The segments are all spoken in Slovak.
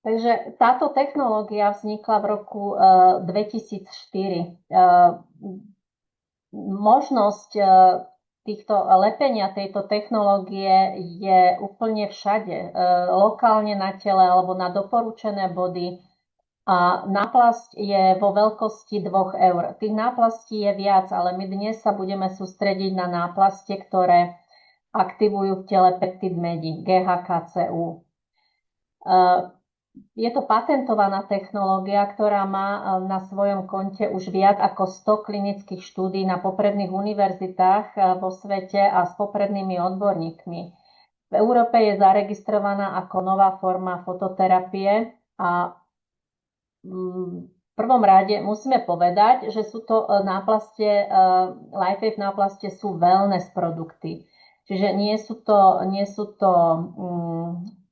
Takže táto technológia vznikla v roku 2004. Možnosť týchto lepenia tejto technológie je úplne všade. Lokálne na tele alebo na doporučené body. A náplasť je vo veľkosti 2 eur. Tých náplastí je viac, ale my dnes sa budeme sústrediť na náplastie, ktoré aktivujú v tele peptid medi, GHKCU. Je to patentovaná technológia, ktorá má na svojom konte už viac ako 100 klinických štúdií na popredných univerzitách vo svete a s poprednými odborníkmi. V Európe je zaregistrovaná ako nová forma fototerapie a v prvom rade musíme povedať, že sú to náplastie, LifeWave náplastie sú wellness produkty. Čiže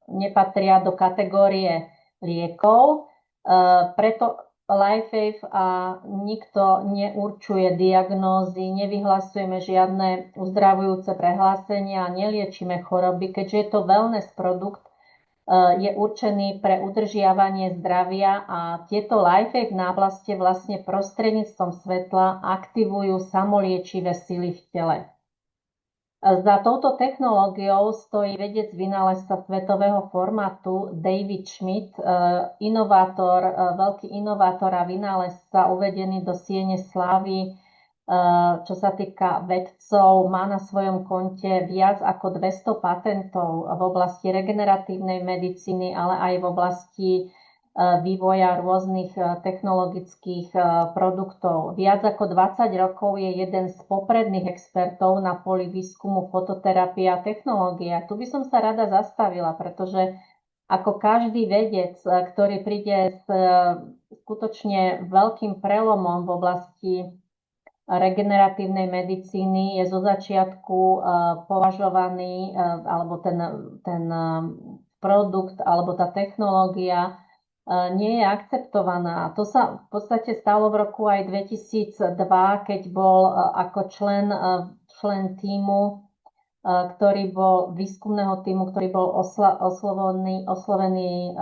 nepatria do kategórie liekov, preto LifeWave a nikto neurčuje diagnózy, nevyhlasujeme žiadne uzdravujúce prehlásenia, neliečíme choroby, keďže je to wellness produkt, je určený pre udržiavanie zdravia a tieto LifeWave náplastie vlastne prostredníctvom svetla aktivujú samoliečivé sily v tele. Za touto technológiou stojí vedec vynálezca svetového formátu David Schmidt, veľký inovátor a vynálezca uvedený do siene slávy, čo sa týka vedcov, má na svojom konte viac ako 200 patentov v oblasti regeneratívnej medicíny, ale aj v oblasti vývoja rôznych technologických produktov. Viac ako 20 rokov je jeden z popredných expertov na poli výskumu fototerapie a technológie. Tu by som sa rada zastavila, pretože ako každý vedec, ktorý príde s skutočne veľkým prelomom v oblasti regeneratívnej medicíny, je zo začiatku považovaný, alebo ten produkt, alebo tá technológia nie je akceptovaná. To sa v podstate stalo v roku aj 2002, keď bol ako člen tímu, výskumného tímu, ktorý bol oslovený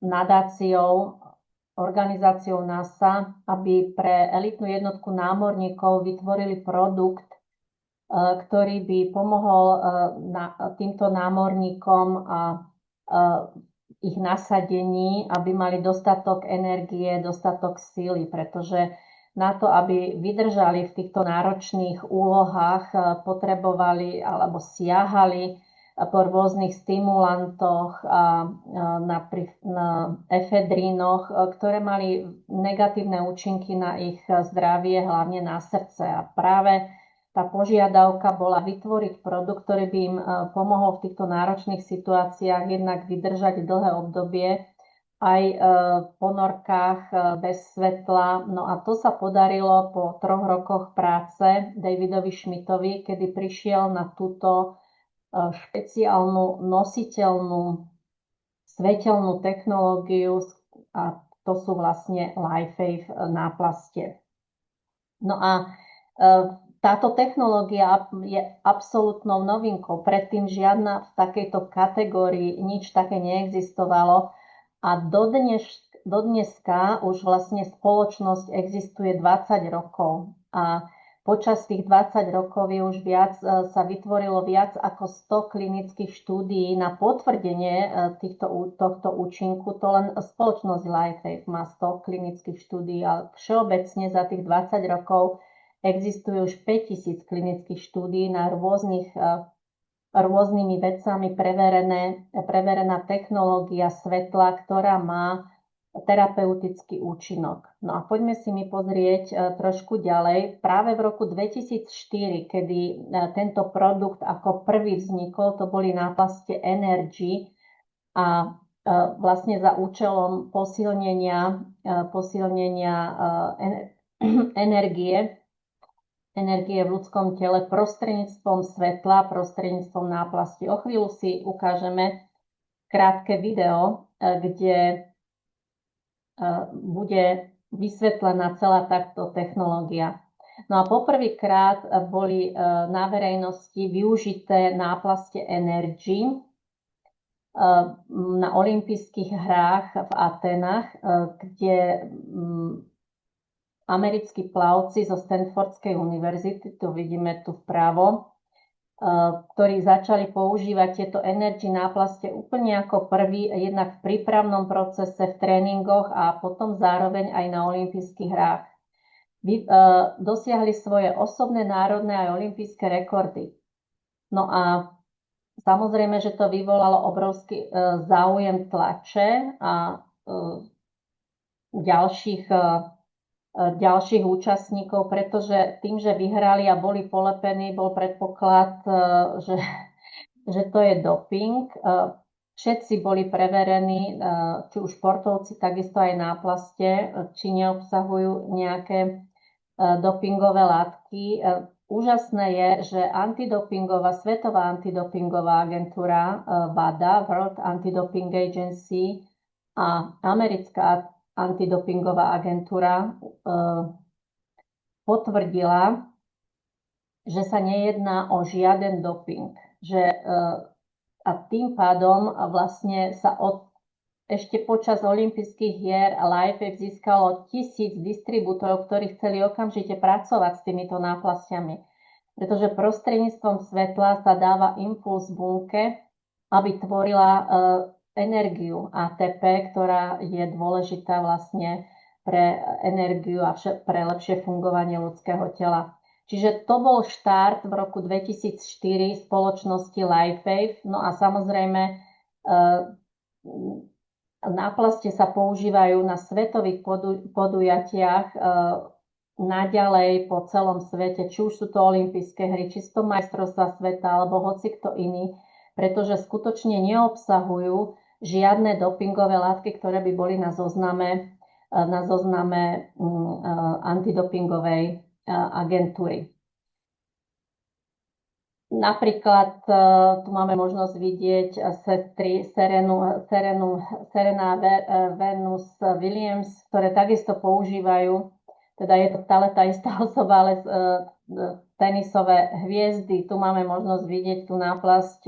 nadáciou, organizáciou NASA, aby pre elitnú jednotku námorníkov vytvorili produkt, ktorý by pomohol týmto námorníkom a ich nasadení, aby mali dostatok energie, dostatok síly, pretože na to, aby vydržali v týchto náročných úlohách, potrebovali alebo siahali po rôznych stimulantoch a na efedrínoch, ktoré mali negatívne účinky na ich zdravie, hlavne na srdce. A práve tá požiadavka bola vytvoriť produkt, ktorý by im pomohol v týchto náročných situáciách jednak vydržať dlhé obdobie, aj v ponorkách bez svetla. No a to sa podarilo po 3 rokoch práce Davidovi Schmidtovi, kedy prišiel na túto špeciálnu nositeľnú svetelnú technológiu a to sú vlastne LifeWave náplastie. No a táto technológia je absolútnou novinkou. Predtým žiadna v takejto kategórii nič také neexistovalo a dodneska už vlastne spoločnosť existuje 20 rokov a počas tých 20 rokov sa vytvorilo viac ako 100 klinických štúdií na potvrdenie tohto účinku. To len spoločnosť LifeWave má 100 klinických štúdií, ale všeobecne za tých 20 rokov existuje už 5000 klinických štúdií na rôznymi vedcami preverená technológia svetla, ktorá má terapeutický účinok. No a poďme si mi pozrieť trošku ďalej. Práve v roku 2004, kedy tento produkt ako prvý vznikol, to boli náplastie Energy a vlastne za účelom posilnenia energie v ľudskom tele prostredníctvom svetla, prostredníctvom náplasti. O chvíľu si ukážeme krátke video, kde bude vysvetlená celá táto technológia. No a poprvýkrát boli na verejnosti využité náplastie Energy na olympijských hrách v Atenách, kde americkí plavci zo Stanfordskej univerzity, to vidíme tu vpravo, ktorí začali používať tieto energy náplaste úplne ako prvý, jednak v prípravnom procese, v tréningoch a potom zároveň aj na olympijských hrách. Dosiahli svoje osobné, národné aj olympijské rekordy. No a samozrejme, že to vyvolalo obrovský záujem tlače a ďalších účastníkov, pretože tým, že vyhrali a boli polepení, bol predpoklad, že to je doping. Všetci boli preverení, či už športovci, takisto aj náplaste, či neobsahujú nejaké dopingové látky. Úžasné je, že Svetová antidopingová agentúra WADA, World Anti-Doping Agency, a americká antidopingová agentúra potvrdila, že sa nejedná o žiaden doping. A tým pádom vlastne sa ešte počas olympijských hier LifeWave získalo 1000 distribútorov, ktorí chceli okamžite pracovať s týmito náplastiami. Pretože prostredníctvom svetla sa dáva impuls bunke, aby tvorila energiu ATP, ktorá je dôležitá vlastne pre energiu a pre lepšie fungovanie ľudského tela. Čiže to bol štart v roku 2004 spoločnosti LifeWave. No a samozrejme náplaste sa používajú na svetových podujatiach naďalej po celom svete, či už sú to olympijské hry, či sú to majstrovstvá sveta alebo hocikto iný, pretože skutočne neobsahujú žiadne dopingové látky, ktoré by boli na zozname antidopingovej agentúry. Napríklad tu máme možnosť vidieť sestry Serena Venus Williams, ktoré takisto používajú, teda je to stále tá istá osoba, ale tenisové hviezdy. Tu máme možnosť vidieť tú náplasť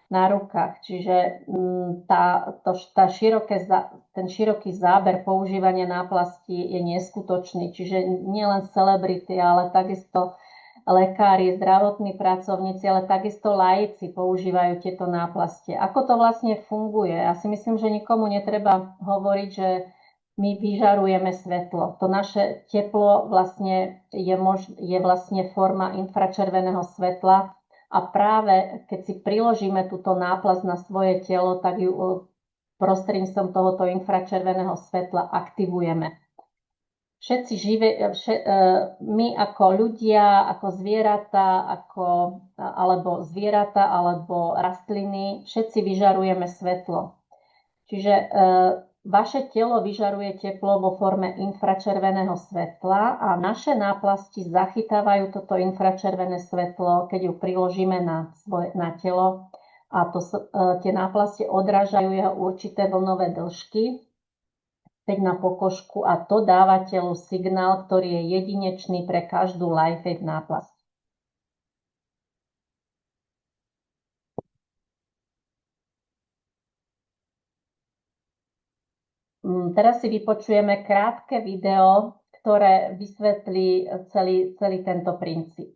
na rukách. Čiže ten široký záber používania náplasti je neskutočný. Čiže nielen celebrity, ale takisto lekári, zdravotní pracovníci, ale takisto laici používajú tieto náplastie. Ako to vlastne funguje? Ja si myslím, že nikomu netreba hovoriť, že my vyžarujeme svetlo. To naše teplo vlastne je vlastne forma infračerveného svetla a práve keď si priložíme túto náplasť na svoje telo, tak ju prostredníctvom tohoto infračerveného svetla aktivujeme. My ako ľudia, ako zvieratá, alebo rastliny, všetci vyžarujeme svetlo. Čiže vaše telo vyžaruje teplo vo forme infračerveného svetla a naše náplasti zachytávajú toto infračervené svetlo, keď ju priložíme na telo a tie náplasti odrážajú jeho určité vlnové dĺžky späť na pokožku a to dáva telu signál, ktorý je jedinečný pre každú LifeWave náplasť. Teraz si vypočujeme krátke video, ktoré vysvetlí celý tento princíp.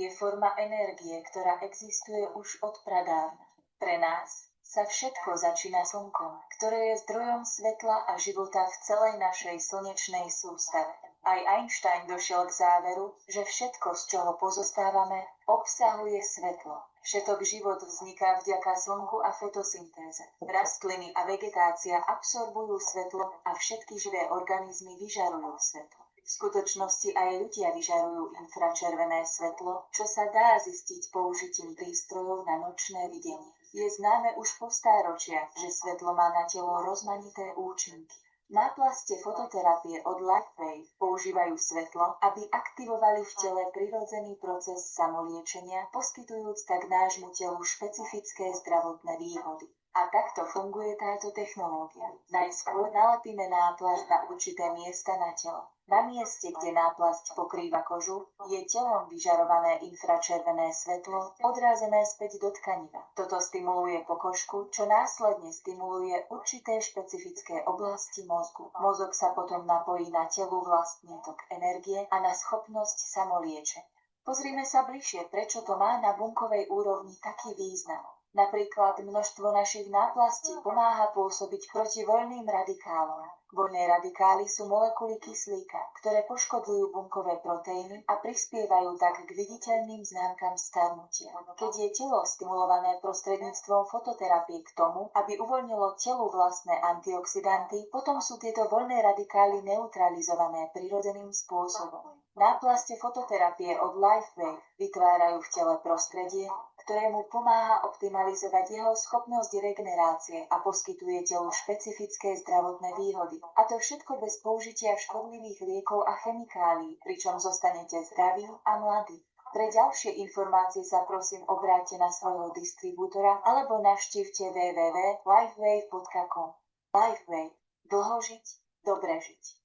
Je forma energie, ktorá existuje už od pradávna. Pre nás sa všetko začína slnkom, ktoré je zdrojom svetla a života v celej našej slnečnej sústave. Aj Einstein došiel k záveru, že všetko, z čoho pozostávame, obsahuje svetlo. Všetok život vzniká vďaka slnku a fotosyntéze. Rastliny a vegetácia absorbujú svetlo a všetky živé organizmy vyžarujú svetlo. V skutočnosti aj ľudia vyžarujú infračervené svetlo, čo sa dá zistiť použitím prístrojov na nočné videnie. Je známe už po stáročia, že svetlo má na telo rozmanité účinky. Náplastie fototerapie od LifeWave používajú svetlo, aby aktivovali v tele prirodzený proces samoliečenia, poskytujúc tak nášmu telu špecifické zdravotné výhody. A takto funguje táto technológia. Najskôr nalepíme náplasť na určité miesta na telo. Na mieste, kde náplasť pokrýva kožu, je telom vyžarované infračervené svetlo odrázené späť do tkaniva. Toto stimuluje pokožku, čo následne stimuluje určité špecifické oblasti mozgu. Mozog sa potom napojí na telu vlastný tok energie a na schopnosť samoliečenia. Pozrime sa bližšie, prečo to má na bunkovej úrovni taký význam. Napríklad množstvo našich náplastí pomáha pôsobiť proti voľným radikálom. Voľné radikály sú molekuly kyslíka, ktoré poškodzujú bunkové proteíny a prispievajú tak k viditeľným známkam starnutia. Keď je telo stimulované prostredníctvom fototerapie k tomu, aby uvoľnilo telu vlastné antioxidanty, potom sú tieto voľné radikály neutralizované prirodzeným spôsobom. Náplaste fototerapie od LifeWave vytvárajú v tele prostredie, ktorému pomáha optimalizovať jeho schopnosť regenerácie a poskytuje telu špecifické zdravotné výhody. A to všetko bez použitia škodlivých liekov a chemikálií, pričom zostanete zdraví a mladí. Pre ďalšie informácie sa prosím obráťte na svojho distribútora alebo navštívte www.lifewave.com. LifeWave. Dlho žiť, dobre žiť.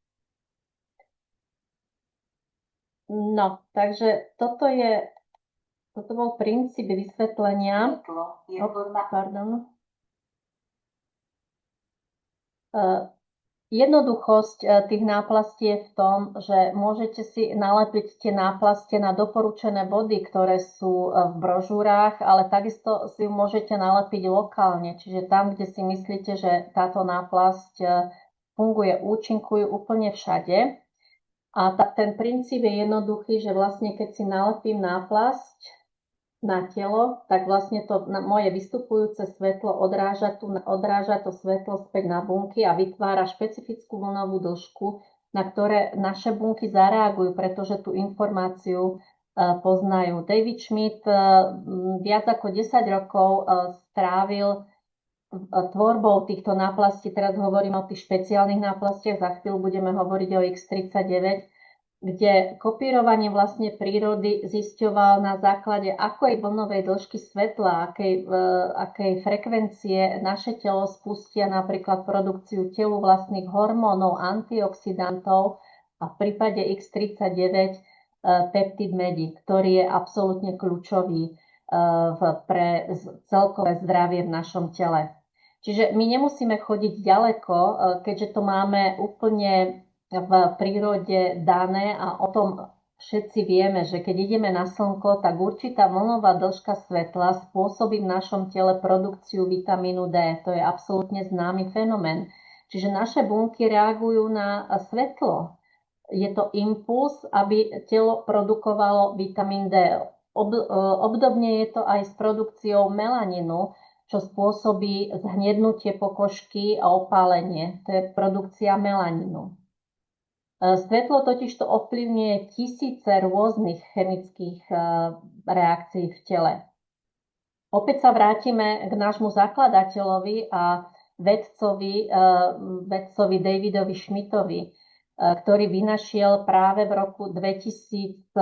No, takže toto bol princíp vysvetlenia. Pardon. Jednoduchosť tých náplastí je v tom, že môžete si nalepiť tie náplastie na doporučené body, ktoré sú v brožúrách, ale takisto si ju môžete nalepiť lokálne, čiže tam, kde si myslíte, že táto náplasť funguje, účinkujú úplne všade. A ten princíp je jednoduchý, že vlastne keď si nalepím náplasť na telo, tak vlastne to moje vystupujúce svetlo odráža to svetlo späť na bunky a vytvára špecifickú vlnovú dĺžku, na ktoré naše bunky zareagujú, pretože tú informáciu poznajú. David Schmidt viac ako 10 rokov strávil tvorbou týchto náplastí. Teraz hovorím o tých špeciálnych náplastiach, za chvíľu budeme hovoriť o X39, kde kopírovanie vlastne prírody zisťoval na základe akej vlnovej dĺžky svetla, akej frekvencie naše telo spustia napríklad produkciu telu vlastných hormónov, antioxidantov a v prípade X39 peptid MEDI, ktorý je absolútne kľúčový pre celkové zdravie v našom tele. Čiže my nemusíme chodiť ďaleko, keďže to máme úplne v prírode dané a o tom všetci vieme, že keď ideme na slnko, tak určitá vlnová dĺžka svetla spôsobí v našom tele produkciu vitamínu D. To je absolútne známy fenomén. Čiže naše bunky reagujú na svetlo. Je to impuls, aby telo produkovalo vitamín D. Obdobne je to aj s produkciou melaninu, čo spôsobí zhnednutie pokožky a opálenie. To je produkcia melaninu. Svetlo totižto ovplyvňuje tisíce rôznych chemických reakcií v tele. Opäť sa vrátime k nášmu zakladateľovi a vedcovi Davidovi Schmidtovi, ktorý vynašiel práve v roku 2018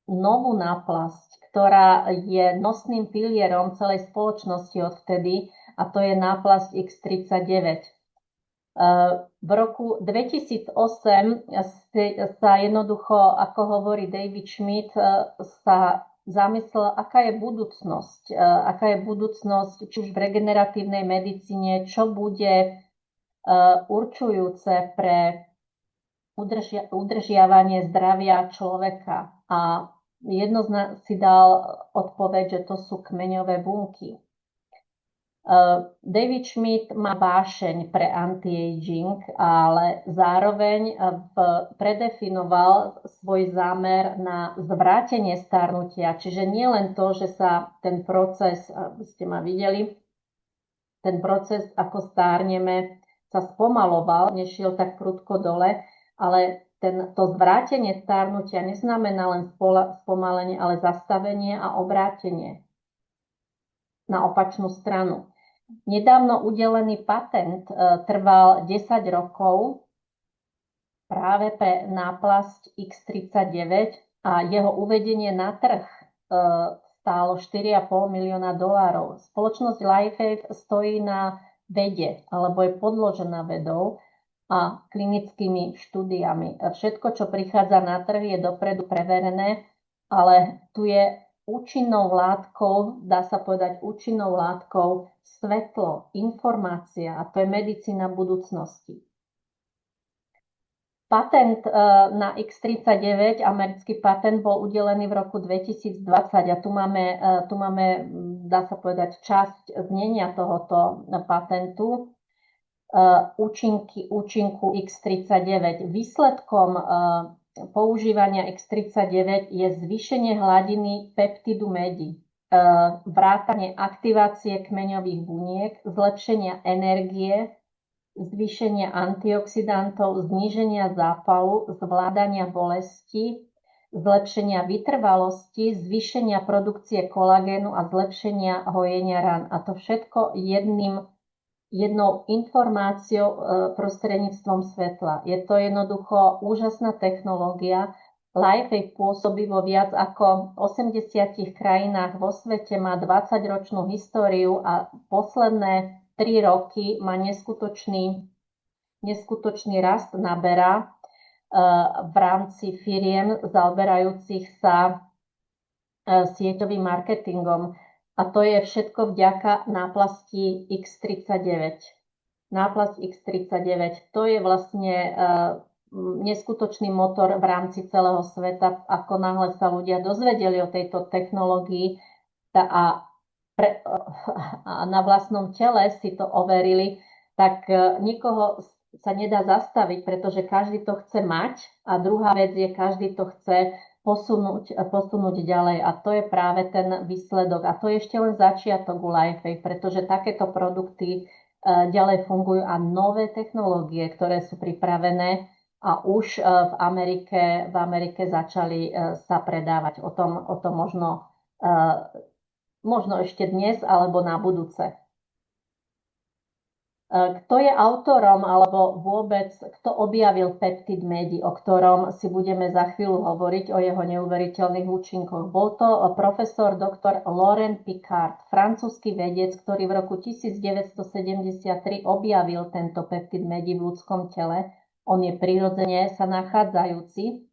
novú náplasť, ktorá je nosným pilierom celej spoločnosti odvtedy, a to je náplasť X39. V roku 2008 sa jednoducho, ako hovorí David Schmidt, sa zamyslel, aká je budúcnosť, či už v regeneratívnej medicíne, čo bude určujúce pre udržiavanie zdravia človeka. A jednoznačne si dal odpoveď, že to sú kmeňové bunky. David Schmidt má vášeň pre anti-aging, ale zároveň predefinoval svoj zámer na zvrátenie starnutia. Čiže nie len to, že sa ten proces, aby ste ma videli, ten proces, ako stárneme, sa spomaloval, nešiel tak prudko dole, ale to zvrátenie starnutia neznamená len spomalenie, ale zastavenie a obrátenie na opačnú stranu. Nedávno udelený patent trval 10 rokov práve pre náplasť X39 a jeho uvedenie na trh stálo $4,5 milióna. Spoločnosť LifeWave stojí na vede, alebo je podložená vedou a klinickými štúdiami. Všetko, čo prichádza na trh, je dopredu preverené, ale tu je účinnou látkou, dá sa povedať účinnou látkou svetlo, informácia, a to je medicína budúcnosti. Patent na X39, americký patent, bol udelený v roku 2020 a tu máme, dá sa povedať, časť znenia tohoto patentu. Účinku X39. Výsledkom používania X39 je zvýšenie hladiny peptidu medi, vrátanie aktivácie kmeňových buniek, zlepšenia energie, zvýšenia antioxidantov, zníženia zápalu, zvládania bolesti, zlepšenia vytrvalosti, zvýšenia produkcie kolagénu a zlepšenia hojenia rán. A to všetko jednou informáciou prostredníctvom svetla. Je to jednoducho úžasná technológia. LifeWave pôsobí vo viac ako 80 krajinách vo svete, má 20-ročnú históriu a posledné 3 roky má neskutočný rast naberá v rámci firiem zaoberajúcich sa sieťovým marketingom. A to je všetko vďaka náplasti X39. Náplasť X39, to je vlastne neskutočný motor v rámci celého sveta. Ako náhle sa ľudia dozvedeli o tejto technológii a na vlastnom tele si to overili, tak nikoho sa nedá zastaviť, pretože každý to chce mať a druhá vec je, každý to chce posunúť ďalej a to je práve ten výsledok. A to je ešte len začiatok u LifeWave, pretože takéto produkty ďalej fungujú a nové technológie, ktoré sú pripravené a už v Amerike začali sa predávať. O tom možno ešte dnes alebo na budúce. Kto je autorom alebo vôbec kto objavil peptid medi, o ktorom si budeme za chvíľu hovoriť, o jeho neuveriteľných účinkoch? Bol to profesor dr. Laurent Picard, francúzsky vedec, ktorý v roku 1973 objavil tento peptid medi v ľudskom tele. On je prirodzene sa nachádzajúci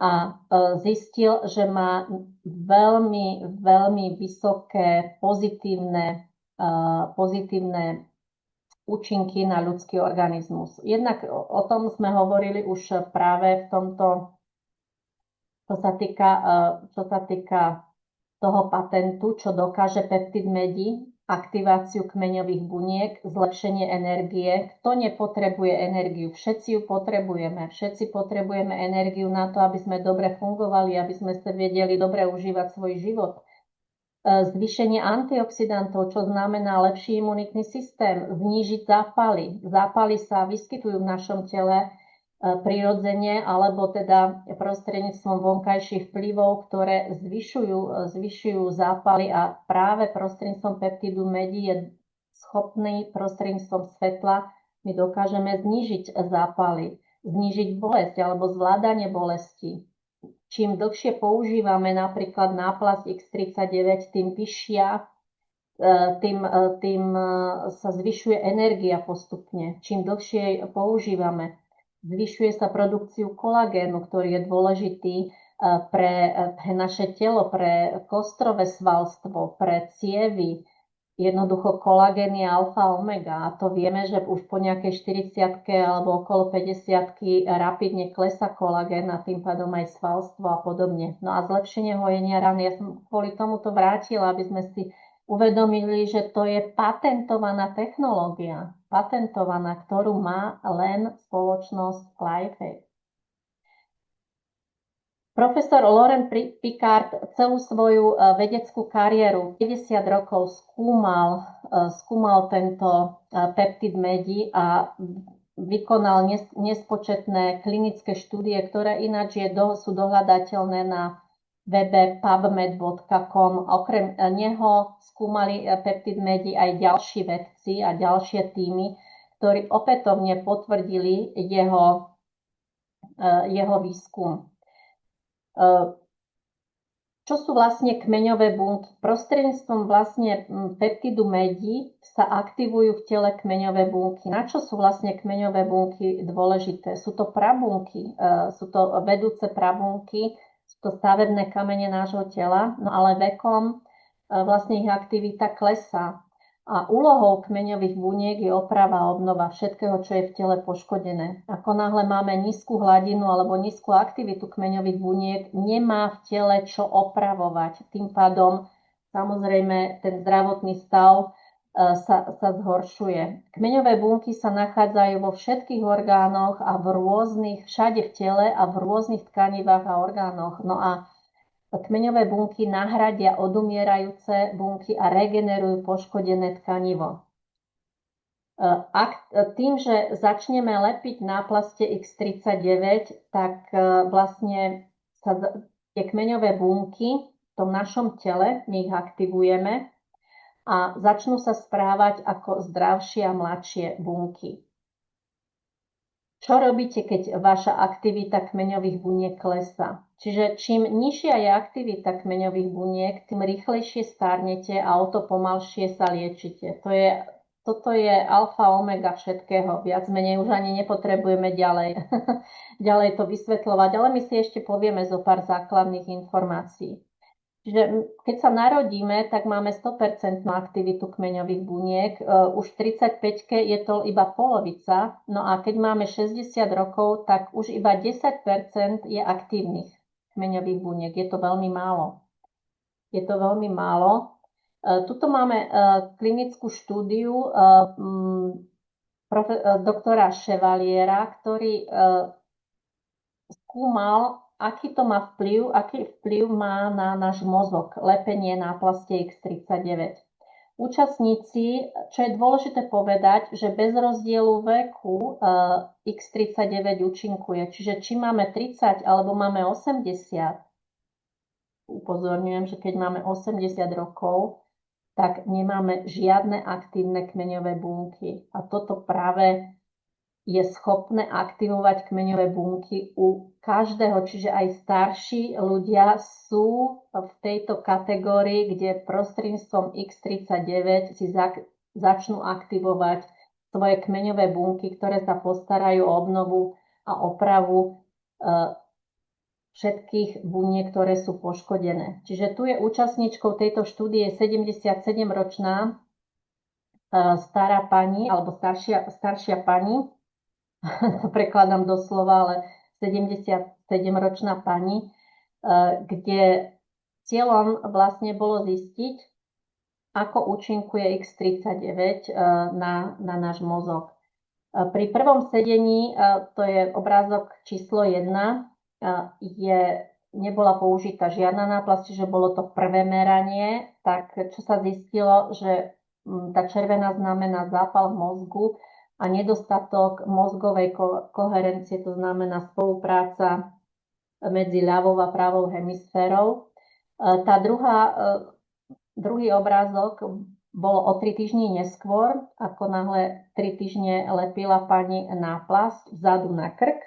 a zistil, že má veľmi, veľmi vysoké pozitívne účinky na ľudský organizmus. Jednak o tom sme hovorili už práve v tomto, čo sa týka toho patentu, čo dokáže peptid medi, aktiváciu kmeňových buniek, zlepšenie energie. Kto nepotrebuje energiu? Všetci ju potrebujeme. Všetci potrebujeme energiu na to, aby sme dobre fungovali, aby sme sa vedeli dobre užívať svoj život. Zvýšenie antioxidantov, čo znamená lepší imunitný systém, znížiť zápaly. Zápaly sa vyskytujú v našom tele prirodzene alebo teda prostredníctvom vonkajších vplyvov, ktoré zvyšujú zápaly a práve prostredníctvom peptidu medi je schopný prostredníctvom svetla my dokážeme znížiť zápaly, znížiť bolesť alebo zvládanie bolesti. Čím dlhšie používame napríklad náplasť X39, tým vyššia, tým sa zvyšuje energia postupne. Čím dlhšie používame, zvyšuje sa produkciu kolagénu, ktorý je dôležitý pre naše telo, pre kostrové svalstvo, pre cievy. Jednoducho kolagén je alfa omega a to vieme, že už po nejakej 40-ke alebo okolo 50-ky rapidne klesá kolagén a tým pádom aj svalstvo a podobne. No a zlepšenie hojenia rán, ja som kvôli tomu to vrátila, aby sme si uvedomili, že to je patentovaná technológia, ktorú má len spoločnosť LifeWave. Profesor Laurent Picard celú svoju vedeckú kariéru 50 rokov skúmal tento peptid medi a vykonal nespočetné klinické štúdie, ktoré ináč sú dohľadateľné na webe pubmed.com. Okrem neho skúmali peptid medi aj ďalší vedci a ďalšie týmy, ktorí opätovne potvrdili jeho výskum. Čo sú vlastne kmeňové bunky? Prostredníctvom vlastne peptidu medí sa aktivujú v tele kmeňové bunky. Na čo sú vlastne kmeňové bunky dôležité? Sú to prabunky, sú to vedúce prabunky, sú to stavebné kamene nášho tela, no ale vekom vlastne ich aktivita klesá. A úlohou kmeňových buniek je oprava a obnova všetkého, čo je v tele poškodené. Ako náhle máme nízku hladinu alebo nízku aktivitu kmeňových buniek, nemá v tele čo opravovať. Tým pádom samozrejme ten zdravotný stav sa zhoršuje. Kmeňové bunky sa nachádzajú vo všetkých orgánoch a všade v tele a v rôznych tkanivách a orgánoch. No a kmeňové bunky nahradia odumierajúce bunky a regenerujú poškodené tkanivo. Tým, že začneme lepiť náplaste X39, tak vlastne tie kmeňové bunky v tom našom tele, my ich aktivujeme a začnú sa správať ako zdravšie a mladšie bunky. Čo robíte, keď vaša aktivita kmeňových buniek klesá? Čiže čím nižšia je aktivita kmeňových buniek, tým rýchlejšie starnete a o to pomalšie sa liečite. Toto je alfa omega všetkého. Viac menej už ani nepotrebujeme ďalej to vysvetľovať, ale my si ešte povieme zo pár základných informácií. Čiže keď sa narodíme, tak máme 100% aktivitu kmeňových buniek. Už v 35-ke je to iba polovica. No a keď máme 60 rokov, tak už iba 10% je aktívnych kmeňových buniek. Je to veľmi málo. Tuto máme klinickú štúdiu doktora Chevaliera, ktorý skúmal, aký vplyv má na náš mozog lepenie náplastie X39. Účastníci, čo je dôležité povedať, že bez rozdielu veku X39 účinkuje. Čiže či máme 30 alebo máme 80, upozorňujem, že keď máme 80 rokov, tak nemáme žiadne aktívne kmeňové bunky. A toto práve je schopné aktivovať kmeňové bunky u každého, čiže aj starší ľudia sú v tejto kategórii, kde prostredníctvom X39 si začnú aktivovať svoje kmeňové bunky, ktoré sa postarajú o obnovu a opravu všetkých buniek, ktoré sú poškodené. Čiže tu je účastníčkou tejto štúdie 77-ročná stará pani, alebo staršia pani, to prekladám doslova, ale 77-ročná pani, kde cieľom vlastne bolo zistiť, ako účinkuje X39 na náš mozog. Pri prvom sedení, to je obrázok číslo 1, nebola použitá žiadna náplasť, čiže bolo to prvé meranie, tak čo sa zistilo, že tá červená znamená zápal v mozgu, a nedostatok mozgovej koherencie, to znamená spolupráca medzi ľavou a pravou hemisférou. Druhý obrázok bol o 3 týždne neskôr, ako náhle 3 týždne lepila pani náplasť vzadu na krk.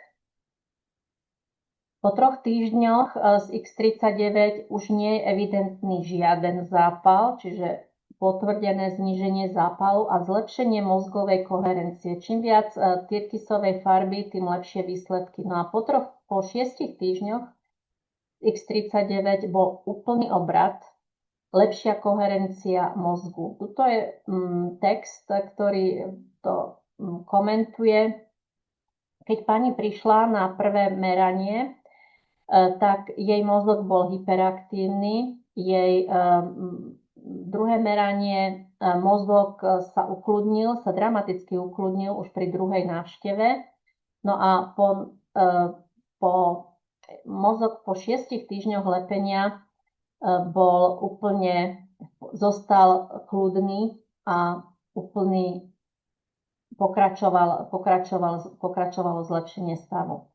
Po 3 týždňoch z X39 už nie je evidentný žiaden zápal, čiže potvrdené zníženie zápalu a zlepšenie mozgovej koherencie. Čím viac tyrkysovej farby, tým lepšie výsledky. No a po 6 týždňoch X39 bol úplný obrat, lepšia koherencia mozgu. Tuto je text, ktorý to komentuje. Keď pani prišla na prvé meranie, tak jej mozog bol hyperaktívny, jej druhé meranie, mozog sa dramaticky ukludnil už pri druhej návšteve. No a mozog po 6 týždňoch lepenia zostal kľudný a úplný pokračovalo zlepšenie stavu.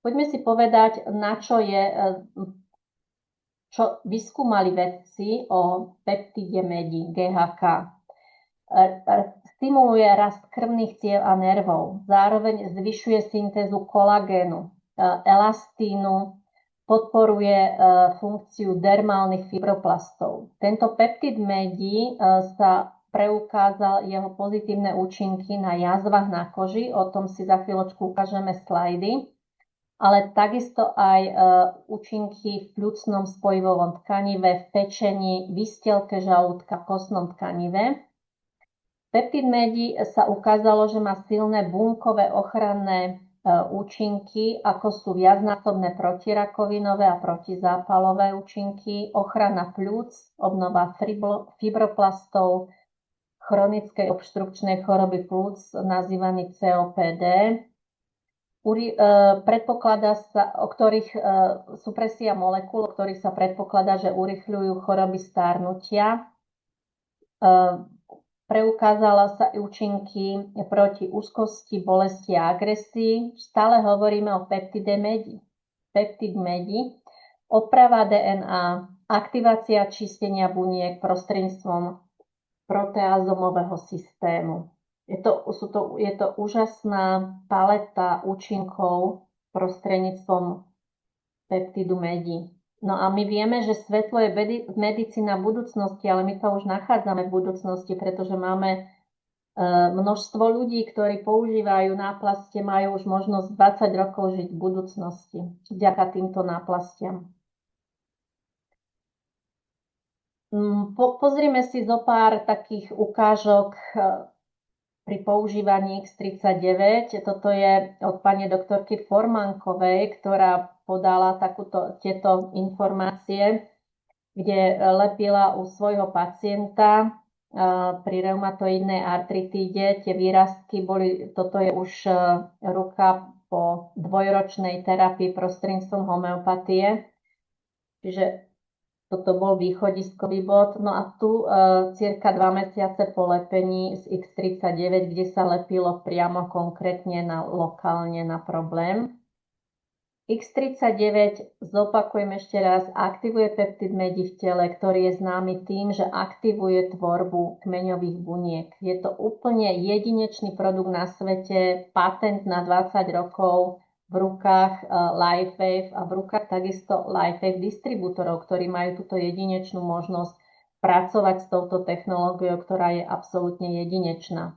Poďme si povedať, na čo čo vyskúmali vedci o peptide medí GHK. Stimuluje rast krvných ciev a nervov, zároveň zvyšuje syntézu kolagénu, elastínu, podporuje funkciu dermálnych fibroplastov. Tento peptid médi sa preukázal jeho pozitívne účinky na jazvách na koži, o tom si za chvíľočku ukážeme slajdy, ale takisto aj účinky v pľucnom spojivovom tkanive, v pečení, výstielke žalúdka, kostnom tkanive. Peptid médi sa ukázalo, že má silné bunkové ochranné účinky, ako sú viacnásobné protirakovinové a protizápalové účinky, ochrana pľúc, obnova fibroplastov, chronickej obštrukčnej choroby pľúc, nazývaný COPD. Predpokladá sa, supresia molekúl, o ktorých sa predpokladá, že urýchľujú choroby starnutia. Preukázala sa účinky proti úzkosti, bolesti a agresii. Stále hovoríme o peptide médi. Peptid médi, oprava DNA, aktivácia čistenia buniek prostredníctvom proteazomového systému. Je to úžasná paleta účinkov prostredníctvom peptidu médi. No a my vieme, že svetlo je medicína budúcnosti, ale my sa už nachádzame v budúcnosti, pretože máme množstvo ľudí, ktorí používajú náplastie, majú už možnosť 20 rokov žiť v budúcnosti vďaka týmto náplastiam. Pozrime si zo pár takých ukážok pri používaní X39. Toto je od pani doktorky Formankovej, ktorá podala tieto informácie, kde lepila u svojho pacienta pri reumatoidnej artritíde. Tie výrastky toto je už ruka po dvojročnej terapii prostredníctvom homeopatie. Čiže toto bol východiskový bod. No a tu cirka 2 mesiace po lepení z X39, kde sa lepilo priamo konkrétne lokálne na problém. X39, zopakujem ešte raz, aktivuje peptid médi v tele, ktorý je známy tým, že aktivuje tvorbu kmeňových buniek. Je to úplne jedinečný produkt na svete, patent na 20 rokov v rukách Lifewave a v rukách takisto Lifewave distribútorov, ktorí majú túto jedinečnú možnosť pracovať s touto technológiou, ktorá je absolútne jedinečná.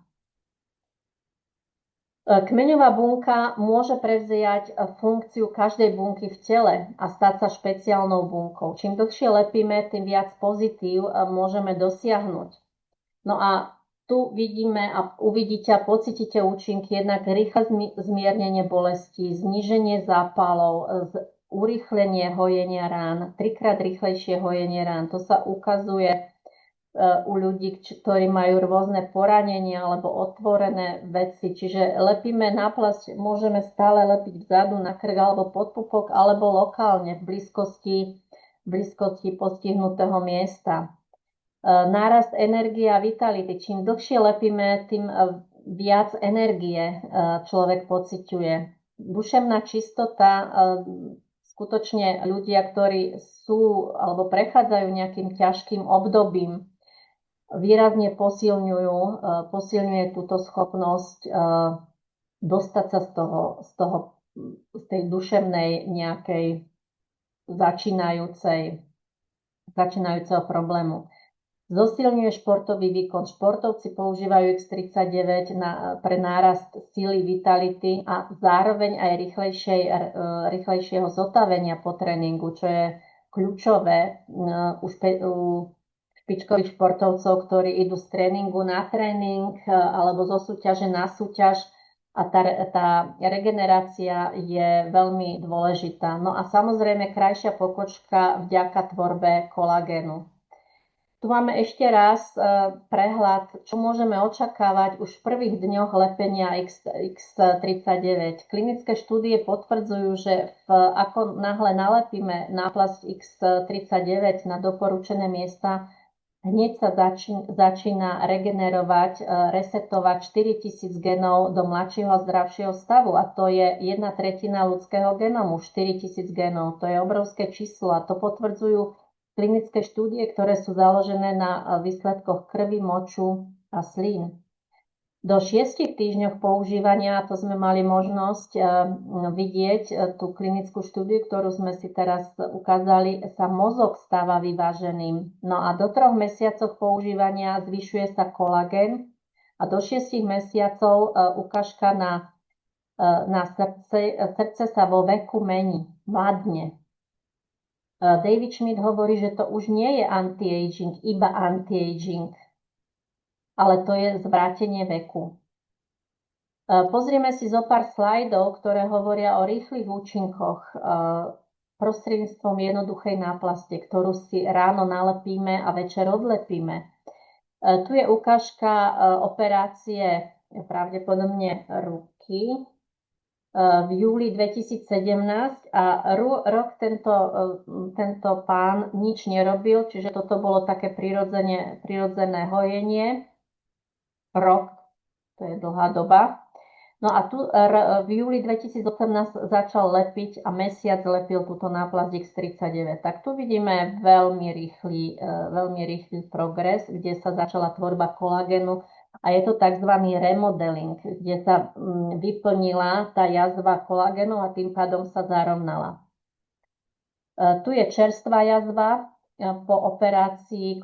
Kmeňová bunka môže prevziať funkciu každej bunky v tele a stať sa špeciálnou bunkou. Čím dlhšie lepíme, tým viac pozitív môžeme dosiahnuť. No a tu vidíme a uvidíte a pocítite účinky, jednak rýchle zmiernenie bolesti, zníženie zápalov, urýchlenie hojenia rán, 3-krát rýchlejšie hojenie rán. To sa ukazuje u ľudí, ktorí majú rôzne poranenia alebo otvorené veci. Čiže lepíme náplasť, môžeme stále lepiť vzadu na krk alebo pod pupok, alebo lokálne v blízkosti postihnutého miesta. Nárast energie a vitality. Čím dlhšie lepíme, tým viac energie človek pociťuje. Duševná čistota, skutočne ľudia, ktorí sú alebo prechádzajú nejakým ťažkým obdobím, výrazne posilňuje túto schopnosť dostať sa z tej duševnej nejakej začínajúceho problému. Zosilňuje športový výkon. Športovci používajú X39 pre nárast síly, vitality a zároveň aj rýchlejšieho zotavenia po tréningu, čo je kľúčové u špičkových športovcov, ktorí idú z tréningu na tréning alebo zo súťaže na súťaž a tá regenerácia je veľmi dôležitá. No a samozrejme krajšia pokožka vďaka tvorbe kolagénu. Tu máme ešte raz prehľad, čo môžeme očakávať už v prvých dňoch lepenia X39. Klinické štúdie potvrdzujú, že ako náhle nalepíme náplasť X39 na doporučené miesta, hneď sa začína regenerovať, resetovať 4000 genov do mladšieho a zdravšieho stavu. A to je 1/3 ľudského genomu, 4000 genov. To je obrovské číslo a to potvrdzujú klinické štúdie, ktoré sú založené na výsledkoch krvi, moču a slín. Do 6 týždňoch používania, to sme mali možnosť vidieť tú klinickú štúdiu, ktorú sme si teraz ukázali, sa mozog stáva vyváženým. No a do 3 mesiacov používania zvyšuje sa kolagén a do 6 mesiacov ukážka na srdce sa vo veku mení, mladne. David Schmidt hovorí, že to už nie je anti-aging, iba anti-aging, ale to je zvrátenie veku. Pozrieme si zo pár slajdov, ktoré hovoria o rýchlych účinkoch prostredníctvom jednoduchej náplasti, ktorú si ráno nalepíme a večer odlepíme. Tu je ukážka operácie pravdepodobne ruky v júli 2017 a rok tento pán nič nerobil, čiže toto bolo také prirodzené hojenie. Rok, to je dlhá doba. No a tu v júli 2018 začal lepiť a mesiac lepil túto náplasť X39. Tak tu vidíme veľmi rýchly progres, kde sa začala tvorba kolagénu a je to tzv. Remodeling, kde sa vyplnila tá jazva kolagénu a tým pádom sa zarovnala. Tu je čerstvá jazva po operácii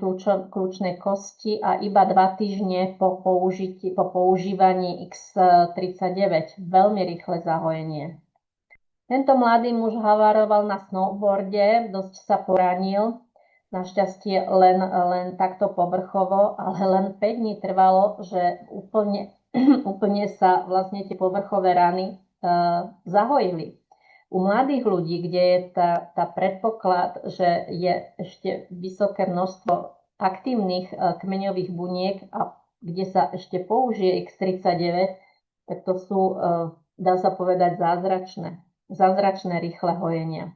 kľúčnej kosti a iba 2 týždne po používaní X39. Veľmi rýchle zahojenie. Tento mladý muž havaroval na snowboarde, dosť sa poranil, našťastie len takto povrchovo, ale len 5 dní trvalo, že úplne sa vlastne tie povrchové rany zahojili. U mladých ľudí, kde je tá predpoklad, že je ešte vysoké množstvo aktívnych kmeňových buniek a kde sa ešte použije X39, tak to sú, dá sa povedať, zázračné rýchle hojenia.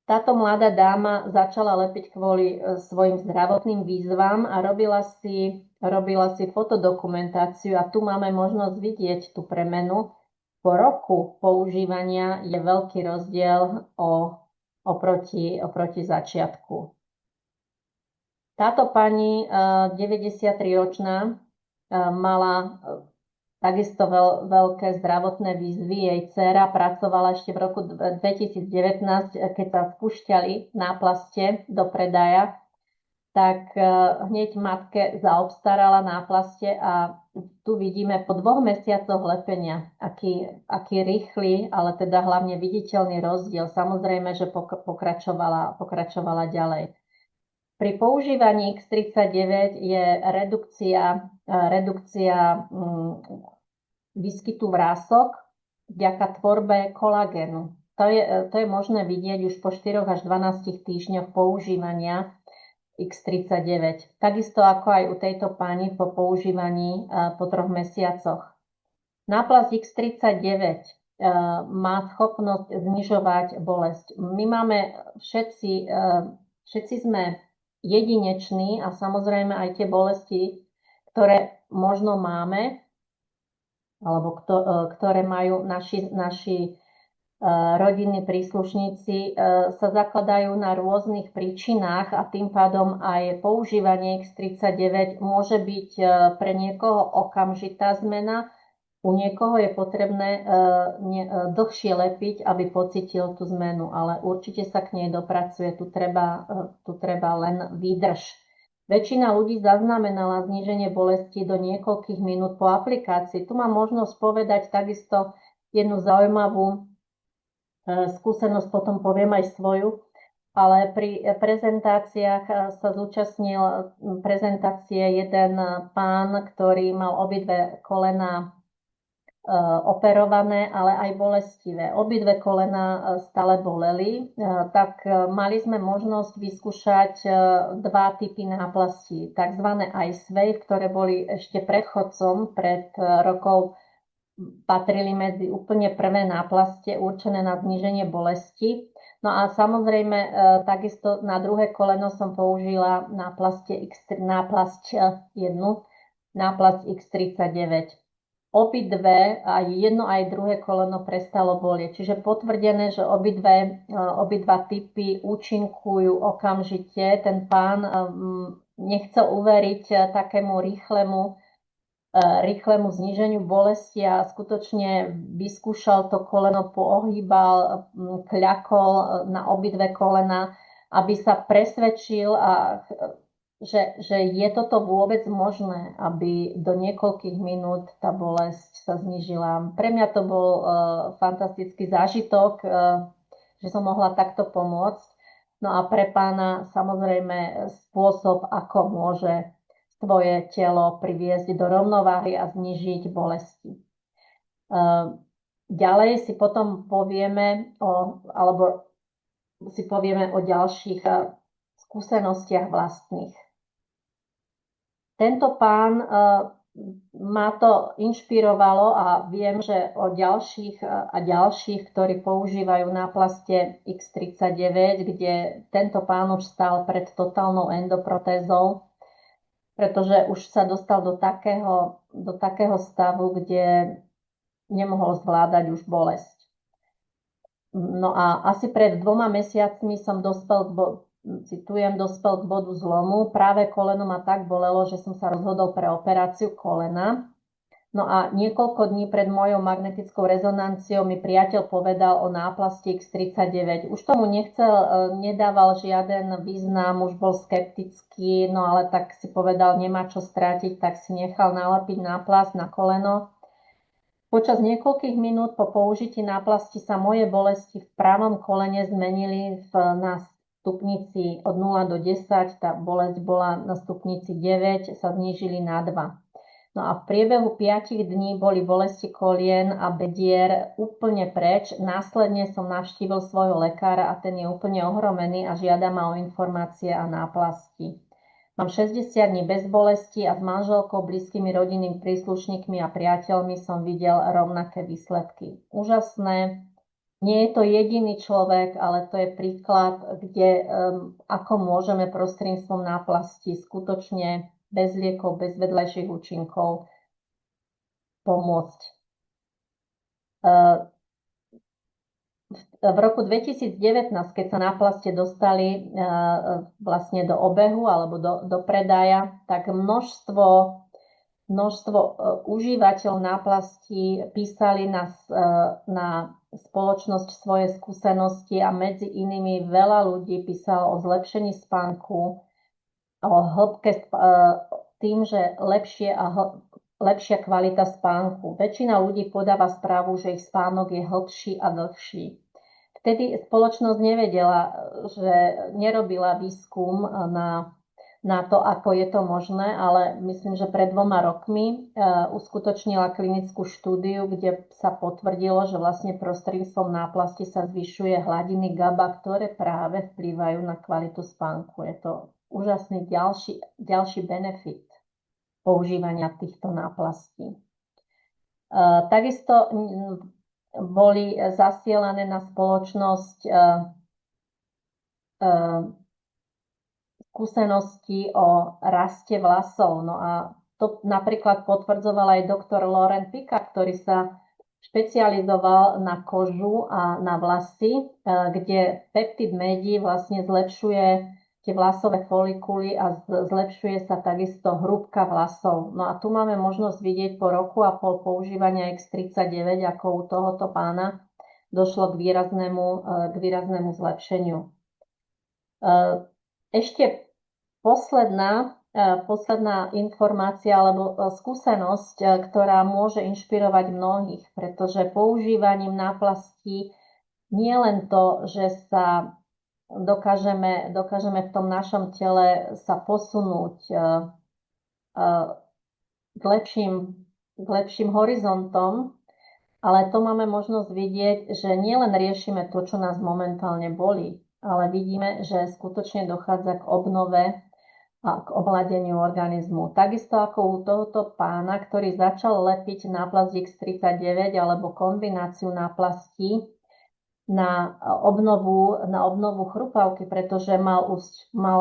Táto mladá dáma začala lepiť kvôli svojim zdravotným výzvam a robila si fotodokumentáciu a tu máme možnosť vidieť tú premenu. Po roku používania je veľký rozdiel oproti začiatku. Táto pani, 93-ročná, mala takisto veľké zdravotné výzvy. Jej dcéra pracovala ešte v roku 2019, keď sa spúšťali náplaste do predaja, tak hneď matke zaobstarala náplaste a tu vidíme po 2 mesiacoch lepenia, aký rýchly, ale teda hlavne viditeľný rozdiel. Samozrejme, že pokračovala ďalej. Pri používaní X39 je redukcia výskytu vrások vďaka tvorbe kolagénu. To je možné vidieť už po 4 až 12 týždňoch používania X39. Takisto ako aj u tejto pani po používaní po 3 mesiacoch. Náplasť X39 má schopnosť znižovať bolesť. My máme všetci sme jedineční a samozrejme aj tie bolesti, ktoré možno máme, alebo ktoré majú naši rodinní príslušníci, sa zakladajú na rôznych príčinách a tým pádom aj používanie X39 môže byť pre niekoho okamžitá zmena, u niekoho je potrebné dlhšie lepiť, aby pocítil tú zmenu, ale určite sa k nej dopracuje, tu treba len výdrž. Väčšina ľudí zaznamenala zníženie bolesti do niekoľkých minút po aplikácii. Tu mám možnosť povedať takisto jednu zaujímavú skúsenosť, potom poviem aj svoju, ale pri prezentáciách sa zúčastnil prezentácie jeden pán, ktorý mal obidve kolená operované, ale aj bolestivé. Obidve kolená stále boleli, tak mali sme možnosť vyskúšať 2 typy náplastí. Takzvané Ice Wave, ktoré boli ešte predchodcom, pred rokov patrili medzi úplne prvé náplastie určené na zníženie bolesti. No a samozrejme takisto na druhé koleno som použila náplasť X39. Obidve, aj jedno aj druhé koleno prestalo bolieť. Čiže potvrdené, že obidva typy účinkujú okamžite. Ten pán nechcel uveriť takému rýchlemu zníženiu bolesti a skutočne vyskúšal to koleno, poohýbal, kľakol na obidve kolena, aby sa presvedčil, že je toto vôbec možné, aby do niekoľkých minút tá bolesť sa znížila. Pre mňa to bol fantastický zážitok, že som mohla takto pomôcť. No a pre pána samozrejme spôsob, ako môže svoje telo priviesť do rovnováhy a znížiť bolesti. Ďalej si potom povieme o ďalších skúsenostiach vlastných. Tento pán ma to inšpirovalo a viem, že o ďalších, ktorí používajú náplastie X39, kde tento pán už stál pred totálnou endoprotézou, pretože už sa dostal do takého stavu, kde nemohol zvládať už bolesť. No a asi pred 2 mesiacmi som dospel k bodu zlomu. Práve koleno ma tak bolelo, že som sa rozhodol pre operáciu kolena. No a niekoľko dní pred mojou magnetickou rezonanciou mi priateľ povedal o náplasti X39. Už tomu nedával žiaden význam, už bol skeptický, no ale tak si povedal, nemá čo strátiť, tak si nechal nalepiť náplast na koleno. Počas niekoľkých minút po použití náplasti sa moje bolesti v pravom kolene zmenili na stupnici od 0 do 10, tá bolesť bola na stupnici 9, sa znížili na 2. No a v priebehu 5 dní boli bolesti kolien a bedier úplne preč. Následne som navštívil svojho lekára a ten je úplne ohromený a žiada ma o informácie a náplasti. Mám 60 dní bez bolesti a s manželkou, blízkymi rodinnými príslušníkmi a priateľmi som videl rovnaké výsledky. Úžasné. Nie je to jediný človek, ale to je príklad, kde ako môžeme prostredníctvom náplasti skutočne bez liekov, bez vedľajších účinkov pomôcť. V roku 2019, keď sa náplastie dostali vlastne do obehu alebo do predaja, tak množstvo užívateľov náplastí písali na spoločnosť svoje skúsenosti a medzi inými veľa ľudí písalo o zlepšení spánku, o hĺbke, tým, že lepšia kvalita spánku. Väčšina ľudí podáva správu, že ich spánok je hĺbší a dlhší. Vtedy spoločnosť nerobila výskum na to, ako je to možné, ale myslím, že pred 2 rokmi uskutočnila klinickú štúdiu, kde sa potvrdilo, že vlastne prostredníctvom náplasti sa zvyšuje hladiny GABA, ktoré práve vplývajú na kvalitu spánku. Je to úžasný ďalší benefit používania týchto náplastí. Takisto boli zasielané na spoločnosť skúsenosti o raste vlasov. No a to napríklad potvrdzoval aj doktor Laurent Picard, ktorý sa špecializoval na kožu a na vlasy, kde peptid médií vlastne zlepšuje tie vlasové folikuly a zlepšuje sa takisto hrúbka vlasov. No a tu máme možnosť vidieť po 1,5 roku používania X39, ako u tohoto pána došlo k výraznému zlepšeniu. Ešte posledná informácia alebo skúsenosť, ktorá môže inšpirovať mnohých, pretože používaním náplastí nie len to, že sa dokážeme v tom našom tele sa posunúť k lepším horizontom, ale to máme možnosť vidieť, že nielen riešime to, čo nás momentálne bolí, ale vidíme, že skutočne dochádza k obnove a k omladeniu organizmu. Takisto ako u tohoto pána, ktorý začal lepiť náplast X39 alebo kombináciu náplastí na obnovu chrupavky, pretože mal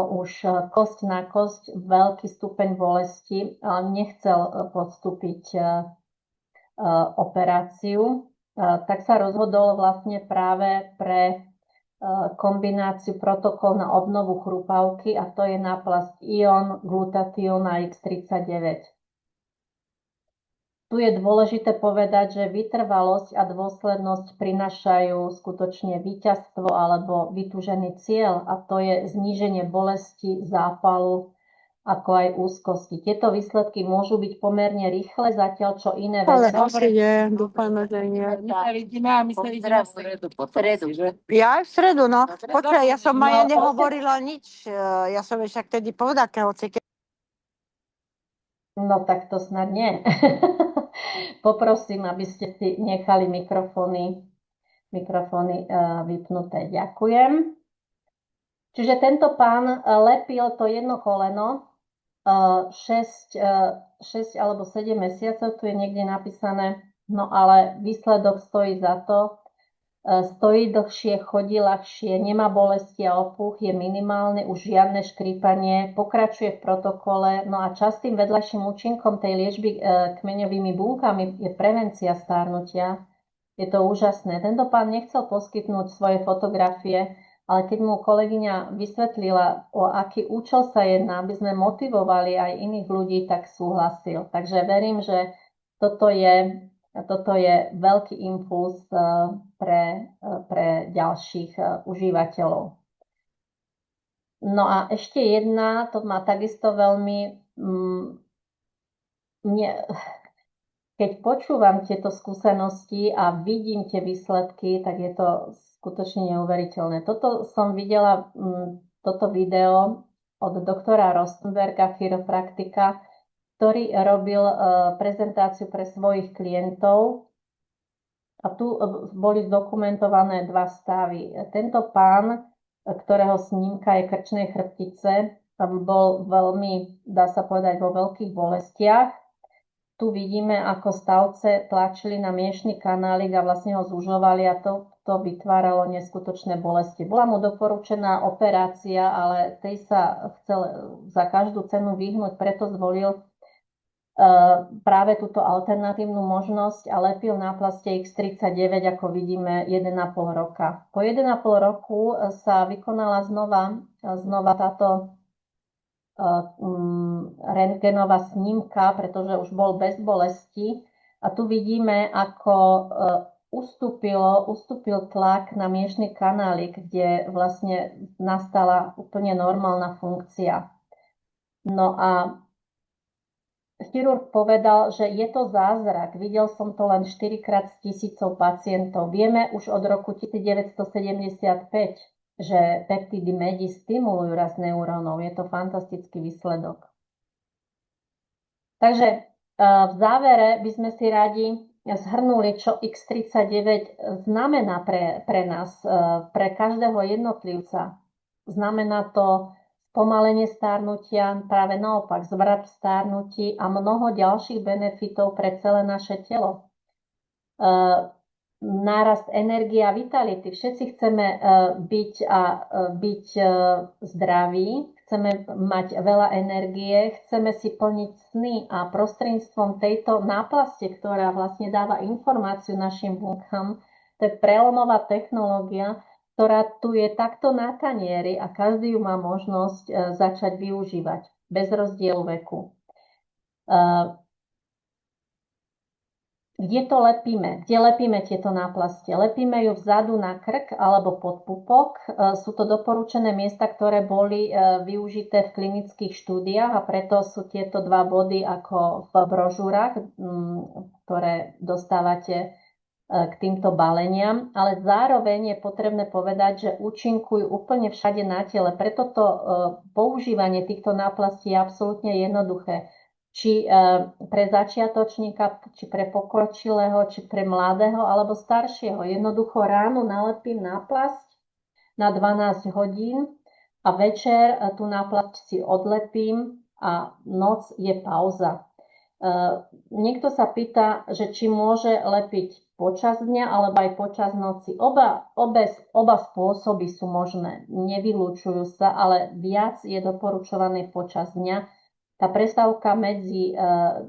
už kosť na kosť veľký stupeň bolesti, ale nechcel podstúpiť operáciu, tak sa rozhodol vlastne práve pre kombináciu protokol na obnovu chrupavky a to je náplasť ION, glutatión a X39. Tu je dôležité povedať, že vytrvalosť a dôslednosť prinášajú skutočne víťazstvo alebo vytúžený cieľ a to je zníženie bolesti, zápalu, ako aj úzkosti. Tieto výsledky môžu byť pomerne rýchle, zatiaľ čo iné Ale veci... asi nie, dúfajme, že nie. My sa vidíme a my sa vidíme v stredu. Že? Ja aj v stredu, no. Počkaj, ja som Maja No, nehovorila nič. Ja som ešte vtedy povedala, hoci No tak to snad nie. Poprosím, aby ste si nechali mikrofóny vypnuté. Ďakujem. Čiže tento pán lepil to jedno koleno 6 alebo 7 mesiacov, tu je niekde napísané, no ale výsledok stojí za to. Stojí dlhšie, chodí ľahšie, nemá bolesti a opuch, je minimálny, už žiadne škrípanie, pokračuje v protokole. No a častým vedľajším účinkom tej liečby kmeňovými bunkami je prevencia starnutia. Je to úžasné. Tento pán nechcel poskytnúť svoje fotografie, ale keď mu kolegyňa vysvetlila, o aký účel sa jedná, aby sme motivovali aj iných ľudí, tak súhlasil. Takže verím, že toto je veľký impuls pre ďalších užívateľov. No a ešte jedna, to má takisto veľmi... Keď počúvam tieto skúsenosti a vidím tie výsledky, tak je to skutočne neuveriteľné. Toto som videla, toto video od doktora Rostenberga, chiropraktika, ktorý robil prezentáciu pre svojich klientov a tu boli zdokumentované dva stavy. Tento pán, ktorého snímka je krčnej chrbtice, bol veľmi, dá sa povedať, vo veľkých bolestiach. Tu vidíme, ako stavce tlačili na miešny kanálik a vlastne ho zužovali a to vytváralo neskutočné bolesti. Bola mu doporučená operácia, ale tej sa chcel za každú cenu vyhnúť, preto zvolil práve túto alternatívnu možnosť a lepil náplaste X39, ako vidíme, 1,5 roka. Po 1,5 roku sa vykonala znova táto rentgenová snímka, pretože už bol bez bolesti. A tu vidíme, ako ustúpil tlak na miešny kanálik, kde vlastne nastala úplne normálna funkcia. No a chirurg povedal, že je to zázrak. Videl som to len 4-krát z tisícov pacientov. Vieme už od roku 1975, že peptidy medi stimulujú rast neurónov. Je to fantastický výsledok. Takže v závere by sme si radi zhrnuli, čo X39 znamená pre nás, pre každého jednotlivca. Znamená to spomalenie starnutia, práve naopak zvrat v starnutí a mnoho ďalších benefitov pre celé naše telo. Nárast energie a vitality. Všetci chceme byť zdraví, chceme mať veľa energie, chceme si plniť sny a prostredníctvom tejto náplaste, ktorá vlastne dáva informáciu našim bunkám, to je prelomová technológia, ktorá tu je takto na tanieri a každý ju má možnosť začať využívať bez rozdielu veku. Kde to lepíme? Kde lepíme tieto náplastie? Lepíme ju vzadu na krk alebo pod pupok. Sú to doporučené miesta, ktoré boli využité v klinických štúdiách a preto sú tieto dva body ako v brožúrach, ktoré dostávate k týmto baleniam. Ale zároveň je potrebné povedať, že účinkujú úplne všade na tele. Preto to používanie týchto náplastí je absolútne jednoduché. Či pre začiatočníka, či pre pokročilého, či pre mladého alebo staršieho. Jednoducho ráno nalepím náplasť na 12 hodín a večer tú náplasť si odlepím a noc je pauza. Niekto sa pýta, že či môže lepiť počas dňa alebo aj počas noci. Oba spôsoby sú možné, nevylúčujú sa, ale viac je doporučované počas dňa. Tá prestávka medzi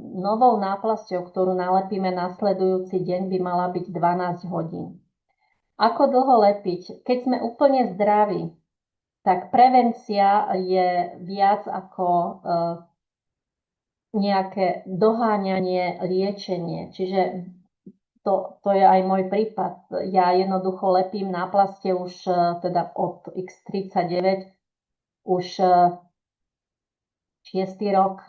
novou náplasťou, ktorú nalepíme nasledujúci deň, by mala byť 12 hodín. Ako dlho lepiť? Keď sme úplne zdraví, tak prevencia je viac ako nejaké doháňanie, liečenie. Čiže to je aj môj prípad. Ja jednoducho lepím náplastie už teda od X39 už 6. rok.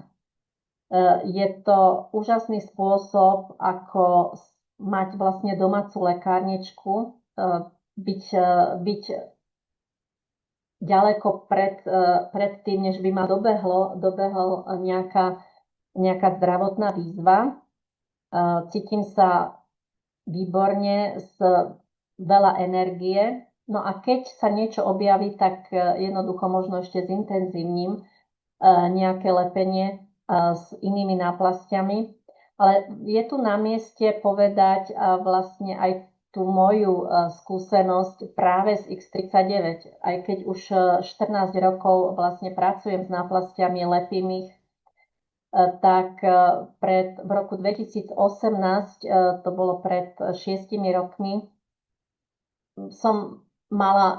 Je to úžasný spôsob, ako mať vlastne domácu lekárničku, byť ďaleko pred tým, než by ma dobehol nejaká zdravotná výzva. Cítim sa výborne, veľa energie. No a keď sa niečo objaví, tak jednoducho možno ešte zintenzívnim nejaké lepenie s inými náplastiami. Ale je tu na mieste povedať vlastne aj tú moju skúsenosť práve z X39. Aj keď už 14 rokov vlastne pracujem s náplastiami, lepím ich, tak v roku 2018, to bolo pred 6 rokmi, som mala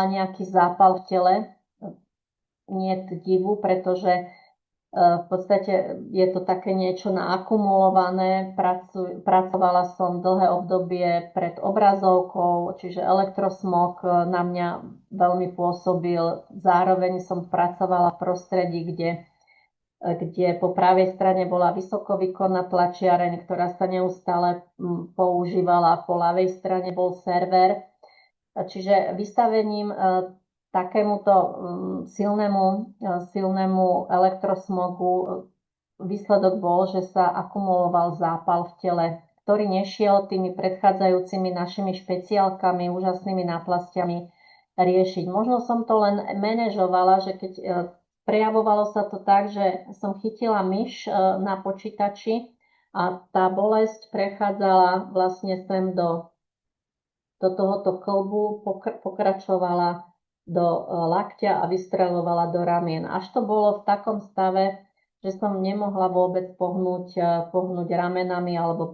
nejaký zápal v tele. Nie divu, pretože v podstate je to také niečo naakumulované. Pracovala som dlhé obdobie pred obrazovkou, čiže elektrosmog na mňa veľmi pôsobil. Zároveň som pracovala v prostredí, kde po pravej strane bola vysokovýkonná tlačiareň, ktorá sa neustále používala, po ľavej strane bol server. Čiže vystavením takémuto silnému elektrosmogu výsledok bol, že sa akumuloval zápal v tele, ktorý nešiel tými predchádzajúcimi našimi špeciálkami, úžasnými náplastiami riešiť. Možno som to len manažovala, že keď prejavovalo sa to tak, že som chytila myš na počítači a tá bolesť prechádzala vlastne sem do tohoto klbu, pokračovala do lakťa a vystreľovala do ramien. Až to bolo v takom stave, že som nemohla vôbec pohnúť ramenami, alebo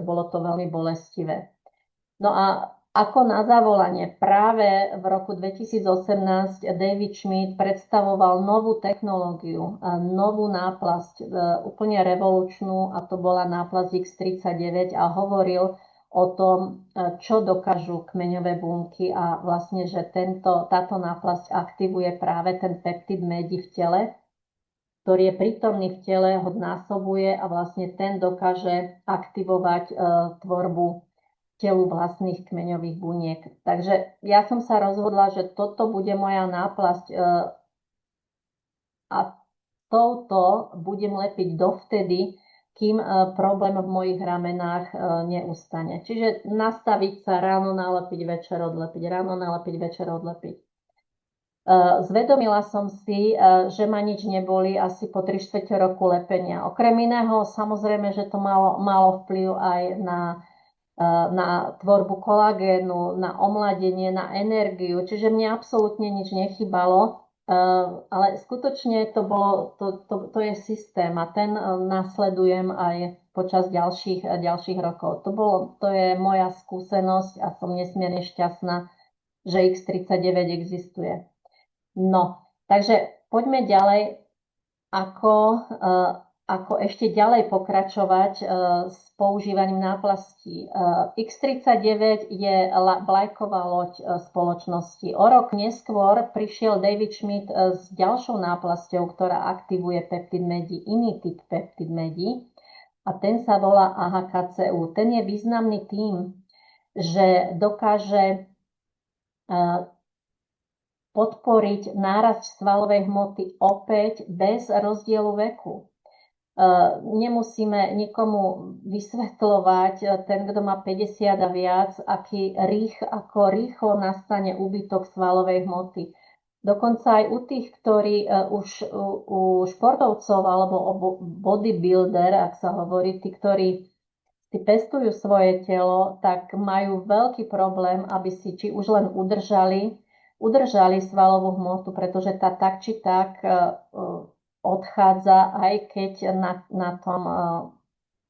bolo to veľmi bolestivé. No a ako na zavolanie, práve v roku 2018 David Schmidt predstavoval novú technológiu, novú náplasť, úplne revolučnú, a to bola náplasť X39, a hovoril o tom, čo dokážu kmeňové bunky, a vlastne, že táto náplasť aktivuje práve ten peptid médi v tele, ktorý je prítomný v tele, ho násobuje a vlastne ten dokáže aktivovať tvorbu telu vlastných kmeňových buniek. Takže ja som sa rozhodla, že toto bude moja náplasť a touto budem lepiť dovtedy, kým problém v mojich ramenách neustane. Čiže nastaviť sa, ráno nalepiť, večer odlepiť, ráno nalepiť, večer odlepiť. Zvedomila som si, že ma nič neboli asi po 3/4 roku lepenia. Okrem iného, samozrejme, že to malo vplyv aj na tvorbu kolagénu, na omladenie, na energiu. Čiže mne absolútne nič nechybalo. Ale skutočne to je systém a ten nasledujem aj počas ďalších rokov. To je moja skúsenosť a som nesmierne šťastná, že X39 existuje. No, takže poďme ďalej, ako ešte ďalej pokračovať s používaním náplastí. X39 je vlajková loď spoločnosti. O rok neskôr prišiel David Schmidt s ďalšou náplasťou, ktorá aktivuje peptid médi, iný typ peptid médi, a ten sa volá AHKCU. Ten je významný tým, že dokáže podporiť nárast svalovej hmoty opäť bez rozdielu veku. Nemusíme nikomu vysvetľovať, ten, kto má 50 a viac, ako rýchlo nastane úbytok svalovej hmoty. Dokonca aj u tých, ktorí u športovcov alebo bodybuilder, ak sa hovorí, tí, ktorí si pestujú svoje telo, tak majú veľký problém, aby si či už len udržali svalovú hmotu, pretože tá tak či tak odchádza, aj keď na tom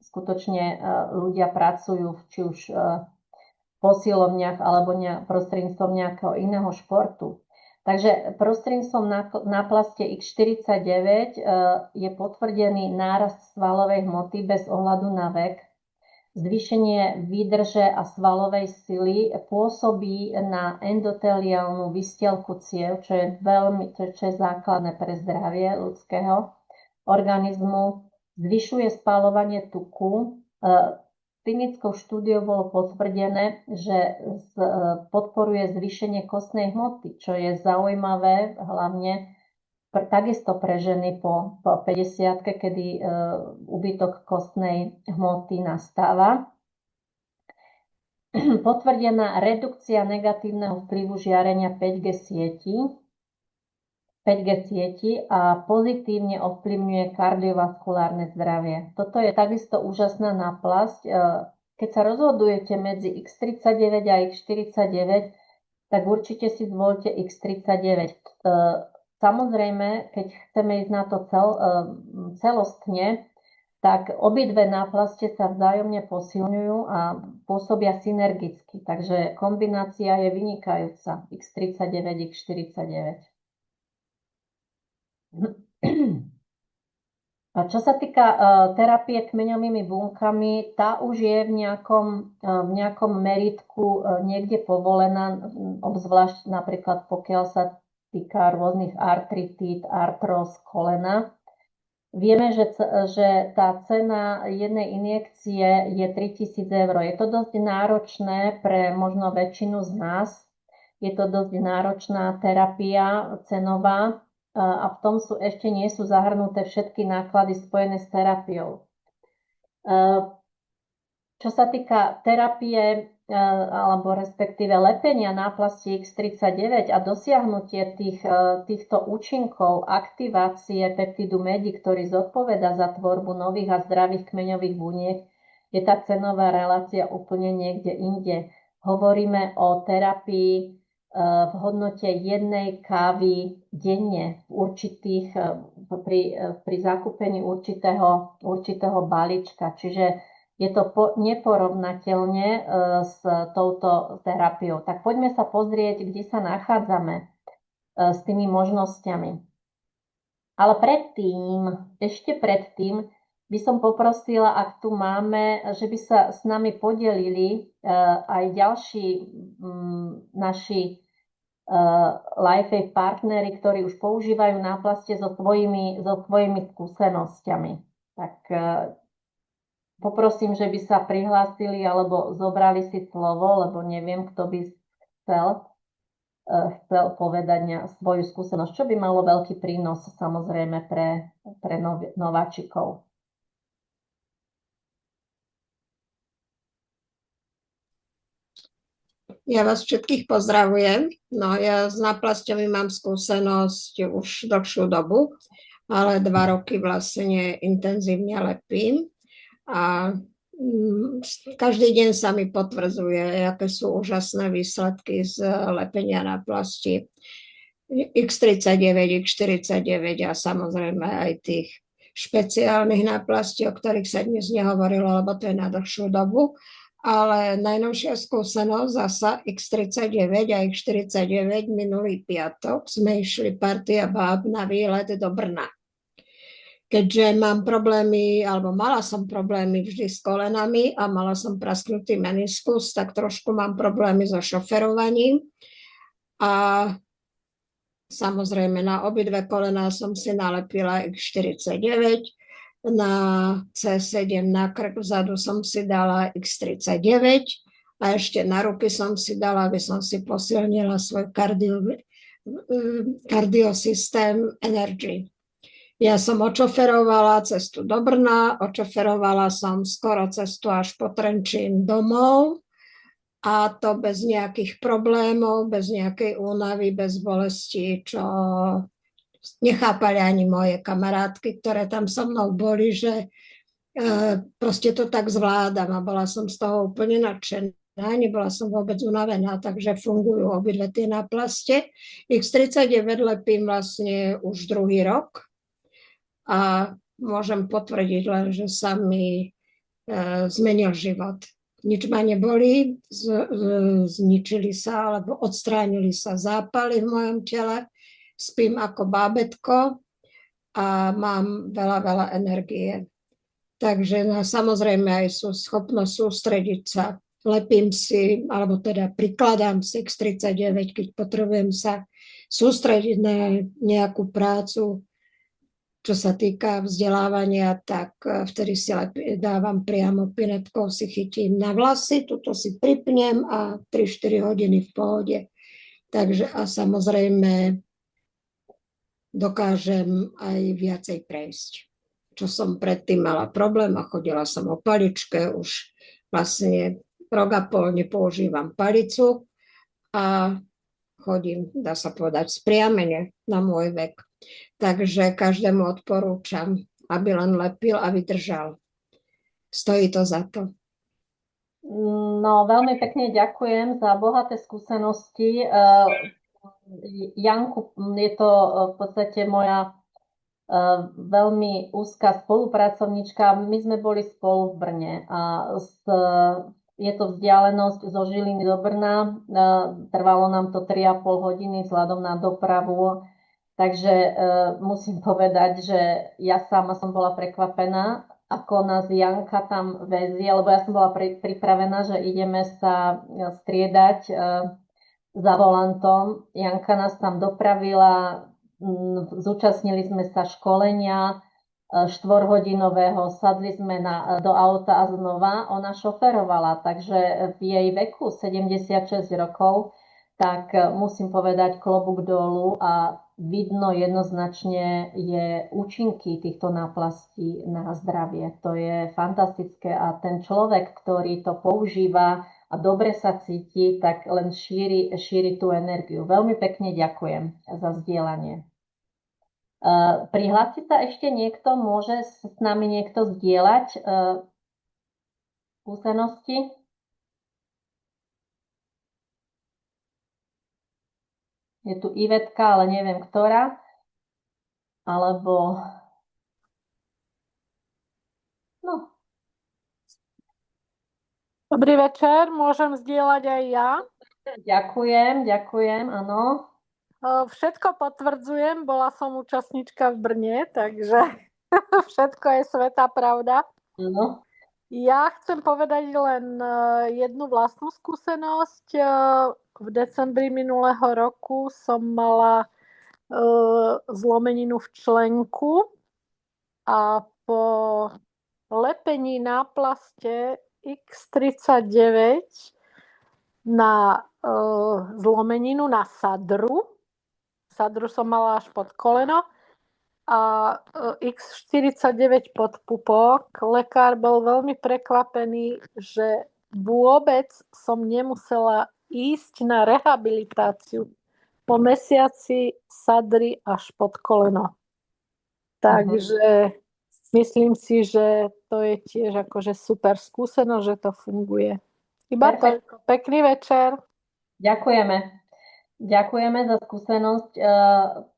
skutočne ľudia pracujú, či už v posilovniach alebo prostredníctvom nejakého iného športu. Takže prostredníctvom náplaste X49 je potvrdený nárast svalovej hmoty bez ohľadu na vek. Zvýšenie výdrže a svalovej sily pôsobí na endoteliálnu výstielku ciev, čo je základné pre zdravie ľudského organizmu. Zvyšuje spaľovanie tuku. Klinickou štúdiou bolo potvrdené, že podporuje zvýšenie kostnej hmoty, čo je zaujímavé, hlavne takisto pre ženy po 50-ke, kedy úbytok kostnej hmoty nastáva. Potvrdená redukcia negatívneho vplyvu žiarenia 5G sieti a pozitívne ovplyvňuje kardiovaskulárne zdravie. Toto je takisto úžasná náplasť. Keď sa rozhodujete medzi X39 a X49, tak určite si zvolte X39. Samozrejme, keď chceme ísť na to celostne, tak obidve náplaste sa vzájomne posilňujú a pôsobia synergicky. Takže kombinácia je vynikajúca. X39, X49. A čo sa týka terapie kmeňovými bunkami, tá už je v nejakom meritku niekde povolená, obzvlášť napríklad pokiaľ sa týka rôznych artritít, artróz kolena. Vieme, že tá cena jednej injekcie je 3 000 eur. Je to dosť náročné pre možno väčšinu z nás. Je to dosť náročná terapia cenová. A v tom nie sú zahrnuté všetky náklady spojené s terapiou. Čo sa týka terapie alebo respektíve lepenia náplasti X39 a dosiahnutie týchto účinkov aktivácie peptidu MEDI, ktorý zodpovedá za tvorbu nových a zdravých kmeňových buniek, je tá cenová relácia úplne niekde inde. Hovoríme o terapii v hodnote 1 kávy denne pri zakúpení určitého balíčka. Čiže je to neporovnateľne s touto terapiou. Tak poďme sa pozrieť, kde sa nachádzame s tými možnosťami. Ale ešte predtým by som poprosila, ak tu máme, že by sa s nami podelili aj ďalší naši LifeWave partneri, ktorí už používajú náplaste so svojimi skúsenosťami. Tak poprosím, že by sa prihlásili alebo zobrali si slovo, lebo neviem, kto by chcel povedať svoju skúsenosť, čo by malo veľký prínos samozrejme pre nováčikov. Ja vás všetkých pozdravujem. No ja s náplasťami mám skúsenosť už dlhšiu dobu, ale 2 roky vlastne intenzívne lepím a každý deň sa mi potvrdzuje, aké sú úžasné výsledky z lepenia náplasti X39, X49 a samozrejme aj tých špeciálnych náplastí, o ktorých sa dnes nehovorilo, lebo to je na dlhšiu dobu. Ale najnovšia skúsenosť zasa X39 a X49 minulý piatok sme išli partia báb na výlet do Brna. Keďže mám problémy, alebo mala som problémy vždy s kolenami a mala som prasknutý meniskus, tak trošku mám problémy so šoferovaním. A samozrejme na obidve kolená som si nalepila X49, na C7 na krk vzadu som si dala X39 a ešte na ruky som si dala, aby som si posilnila svoj kardiosystém Energy. Ja som očoferovala cestu do Brna, očoferovala som skoro cestu až po Trenčín domov a to bez nejakých problémov, bez nejakej únavy, bez bolesti, čo nechápali ani moje kamarátky, ktoré tam so mnou boli, že proste to tak zvládam a bola som z toho úplne nadšená, nebola som vôbec unavená, takže fungujú obidve tie náplaste. X39 lepím vlastne už 2. rok a môžem potvrdiť len, že sa mi zmenil život. nič ma nebolí, zničili sa alebo odstránili sa zápaly v mojom tele, spím ako bábätko a mám veľa, veľa energie. Takže samozrejme aj sú schopnosť sústrediť sa. Lepím si, alebo teda prikladám si X39, keď potrebujem sa sústrediť na nejakú prácu, čo sa týka vzdelávania, tak vtedy si dávam priamo pinetkou, si chytím na vlasy, tuto si pripnem a 3-4 hodiny v pohode. Takže a samozrejme dokážem aj viacej prejsť. Čo som predtým mala problém a chodila som o paličke, už vlastne rok a pol nepoužívam palicu a chodím, dá sa povedať, spriamene na môj vek. Takže každému odporúčam, aby len lepil a vydržal. Stojí to za to. No, veľmi pekne ďakujem za bohaté skúsenosti. Janku, je to v podstate moja veľmi úzka spolupracovníčka. My sme boli spolu v Brne a je to vzdialenosť zo Žiliny do Brna. Trvalo nám to 3,5 hodiny vzhľadom na dopravu. Takže musím povedať, že ja sama som bola prekvapená, ako nás Janka tam vezie, lebo ja som bola pripravená, že ideme sa striedať za volantom. Janka nás tam dopravila, zúčastnili sme sa školenia 4-hodinového, sadli sme do auta a znova ona šoferovala, takže v jej veku 76 rokov, tak musím povedať klobúk dolu a vidno jednoznačne je účinky týchto náplastí na zdravie. To je fantastické a ten človek, ktorý to používa a dobre sa cíti, tak len šíri tú energiu. Veľmi pekne ďakujem za zdieľanie. Prihlási sa ešte niekto? Môže s nami niekto zdieľať skúsenosti? Je tu Ivetka, ale neviem ktorá. Alebo... No. Dobrý večer, môžem zdieľať aj ja? Ďakujem, áno. Všetko potvrdzujem, bola som účastníčka v Brne, takže všetko je svätá pravda. Áno. Ja chcem povedať len jednu vlastnú skúsenosť. V decembri minulého roku som mala zlomeninu v členku a po lepení náplaste X39 na zlomeninu na sadru. Sadru som mala až pod koleno a X49 pod pupok. Lekár bol veľmi prekvapený, že vôbec som nemusela ísť na rehabilitáciu. Po mesiaci sadry až pod koleno. Takže myslím si, že to je tiež akože super skúsenosť, že to funguje. Iba toľko. Pekný večer. Ďakujeme za skúsenosť.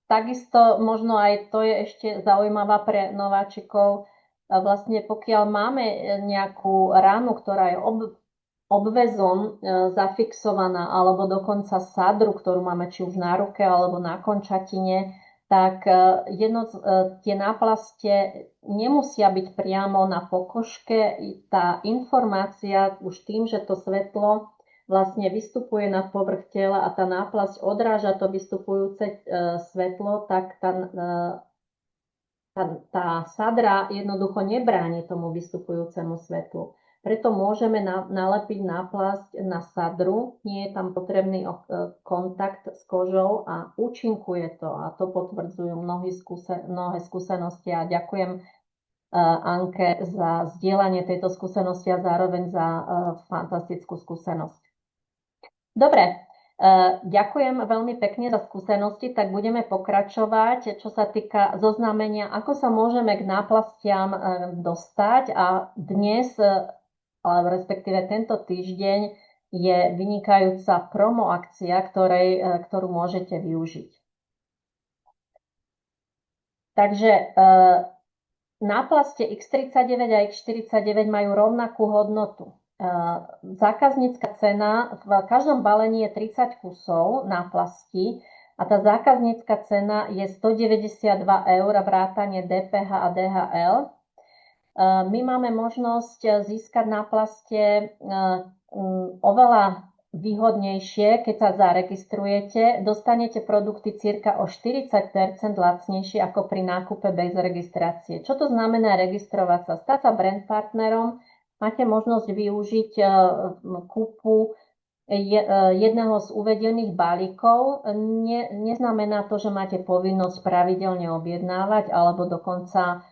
Takisto možno aj to je ešte zaujímavá pre nováčikov. Vlastne pokiaľ máme nejakú ránu, ktorá je obväzom zafixovaná, alebo dokonca sadru, ktorú máme či už na ruke alebo na končatine, tak tie náplastie nemusia byť priamo na pokožke. Tá informácia už tým, že to svetlo vlastne vystupuje na povrch tela a tá náplasť odráža to vystupujúce svetlo, tak tá sadra jednoducho nebráni tomu vystupujúcemu svetlu. Preto môžeme nalepiť náplasť na sadru, nie je tam potrebný kontakt s kožou a účinkuje to. A to potvrdzujú mnohé skúsenosti a ďakujem Anke za zdieľanie tejto skúsenosti a zároveň za fantastickú skúsenosť. Dobre, ďakujem veľmi pekne za skúsenosti, tak budeme pokračovať, čo sa týka zoznámenia, ako sa môžeme k náplastiam dostať a dnes, respektíve tento týždeň, je vynikajúca promo akcia, ktorú môžete využiť. Takže náplastie X39 a X49 majú rovnakú hodnotu. zákaznícka cena, v každom balení je 30 kusov náplasti a tá zákaznícka cena je 192 eur vrátane DPH a DHL. My máme možnosť získať náplastie oveľa výhodnejšie, keď sa zaregistrujete. Dostanete produkty cirka o 40% lacnejšie ako pri nákupe bez registrácie. Čo to znamená registrovať sa? Stať sa brand partnerom, máte možnosť využiť kúpu jedného z uvedených balíkov. Neznamená to, že máte povinnosť pravidelne objednávať alebo dokonca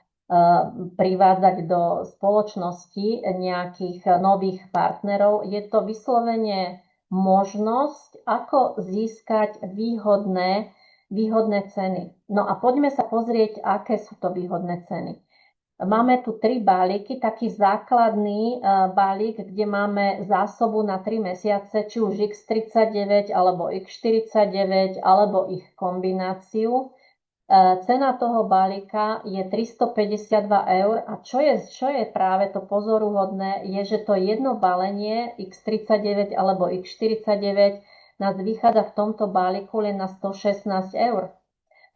privádzať do spoločnosti nejakých nových partnerov. Je to vyslovene možnosť, ako získať výhodné ceny. No a poďme sa pozrieť, aké sú to výhodné ceny. Máme tu 3 balíky, taký základný balík, kde máme zásobu na 3 mesiace, či už X39 alebo X49 alebo ich kombináciu. Cena toho balíka je 352 eur a čo je práve to pozoruhodné, je, že to jedno balenie X39 alebo X49 nás vychádza v tomto balíku len na 116 eur.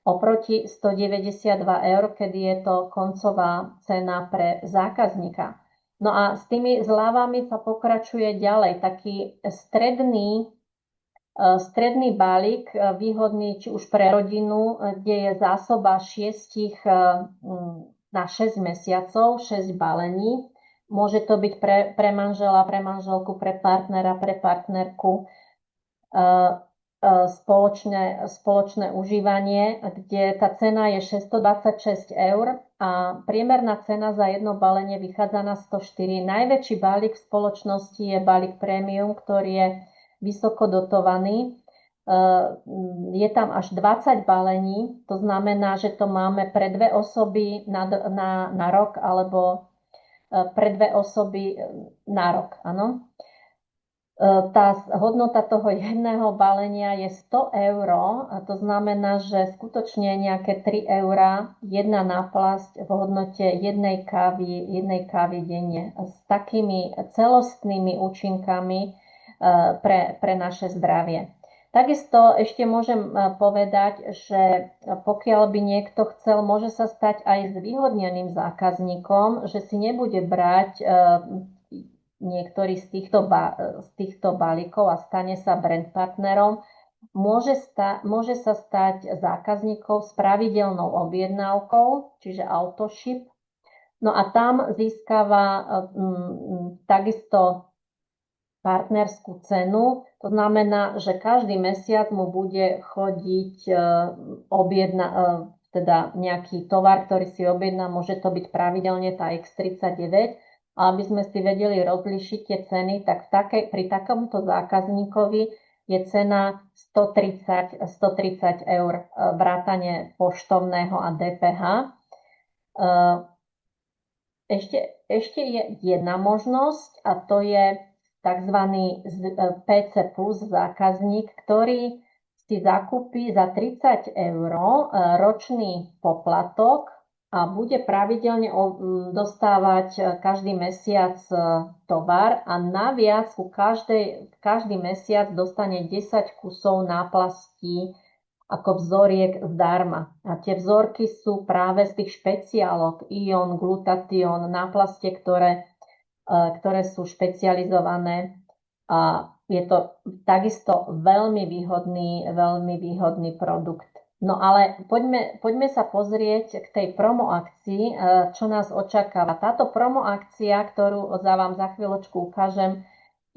Oproti 192 eur, kedy je to koncová cena pre zákazníka. No a s tými zľavami sa pokračuje ďalej. Taký stredný balík, výhodný či už pre rodinu, kde je zásoba 6 na 6 mesiacov, 6 balení. Môže to byť pre manžela, pre manželku, pre partnera, pre partnerku. Spoločné užívanie, kde tá cena je 626 eur a priemerná cena za jedno balenie vychádza na 104. Najväčší balík v spoločnosti je balík premium, ktorý je vysoko dotovaný. Je tam až 20 balení, to znamená, že to máme pre 2 osoby na rok alebo pre 2 osoby na rok, áno. Tá hodnota toho jedného balenia je 100 eur, a to znamená, že skutočne nejaké 3 eurá jedna náplasť v hodnote jednej kávy denne s takými celostnými účinkami pre naše zdravie. Takisto ešte môžem povedať, že pokiaľ by niekto chcel, môže sa stať aj zvýhodneným zákazníkom, že si nebude brať niektorý z týchto balíkov a stane sa brand partnerom. Môže sa stať zákazníkom s pravidelnou objednávkou, čiže autoship. No a tam získava takisto partnerskú cenu. To znamená, že každý mesiac mu bude chodiť teda nejaký tovar, ktorý si objedná. Môže to byť pravidelne tá X39. A aby sme si vedeli rozlišiť tie ceny, tak pri takomto zákazníkovi je cena 130 eur vrátane poštovného a DPH. Ešte je jedna možnosť a to je tzv. PC plus zákazník, ktorý si zakúpi za 30 eur ročný poplatok a bude pravidelne dostávať každý mesiac tovar a naviac každý mesiac dostane 10 kusov náplastí ako vzoriek zdarma. A tie vzorky sú práve z tých špeciálok ion, glutatión, náplastie, ktoré sú špecializované. A je to takisto veľmi výhodný produkt. No ale poďme sa pozrieť k tej promo akcii, čo nás očakáva. Táto promo akcia, ktorú vám za chvíľočku ukážem,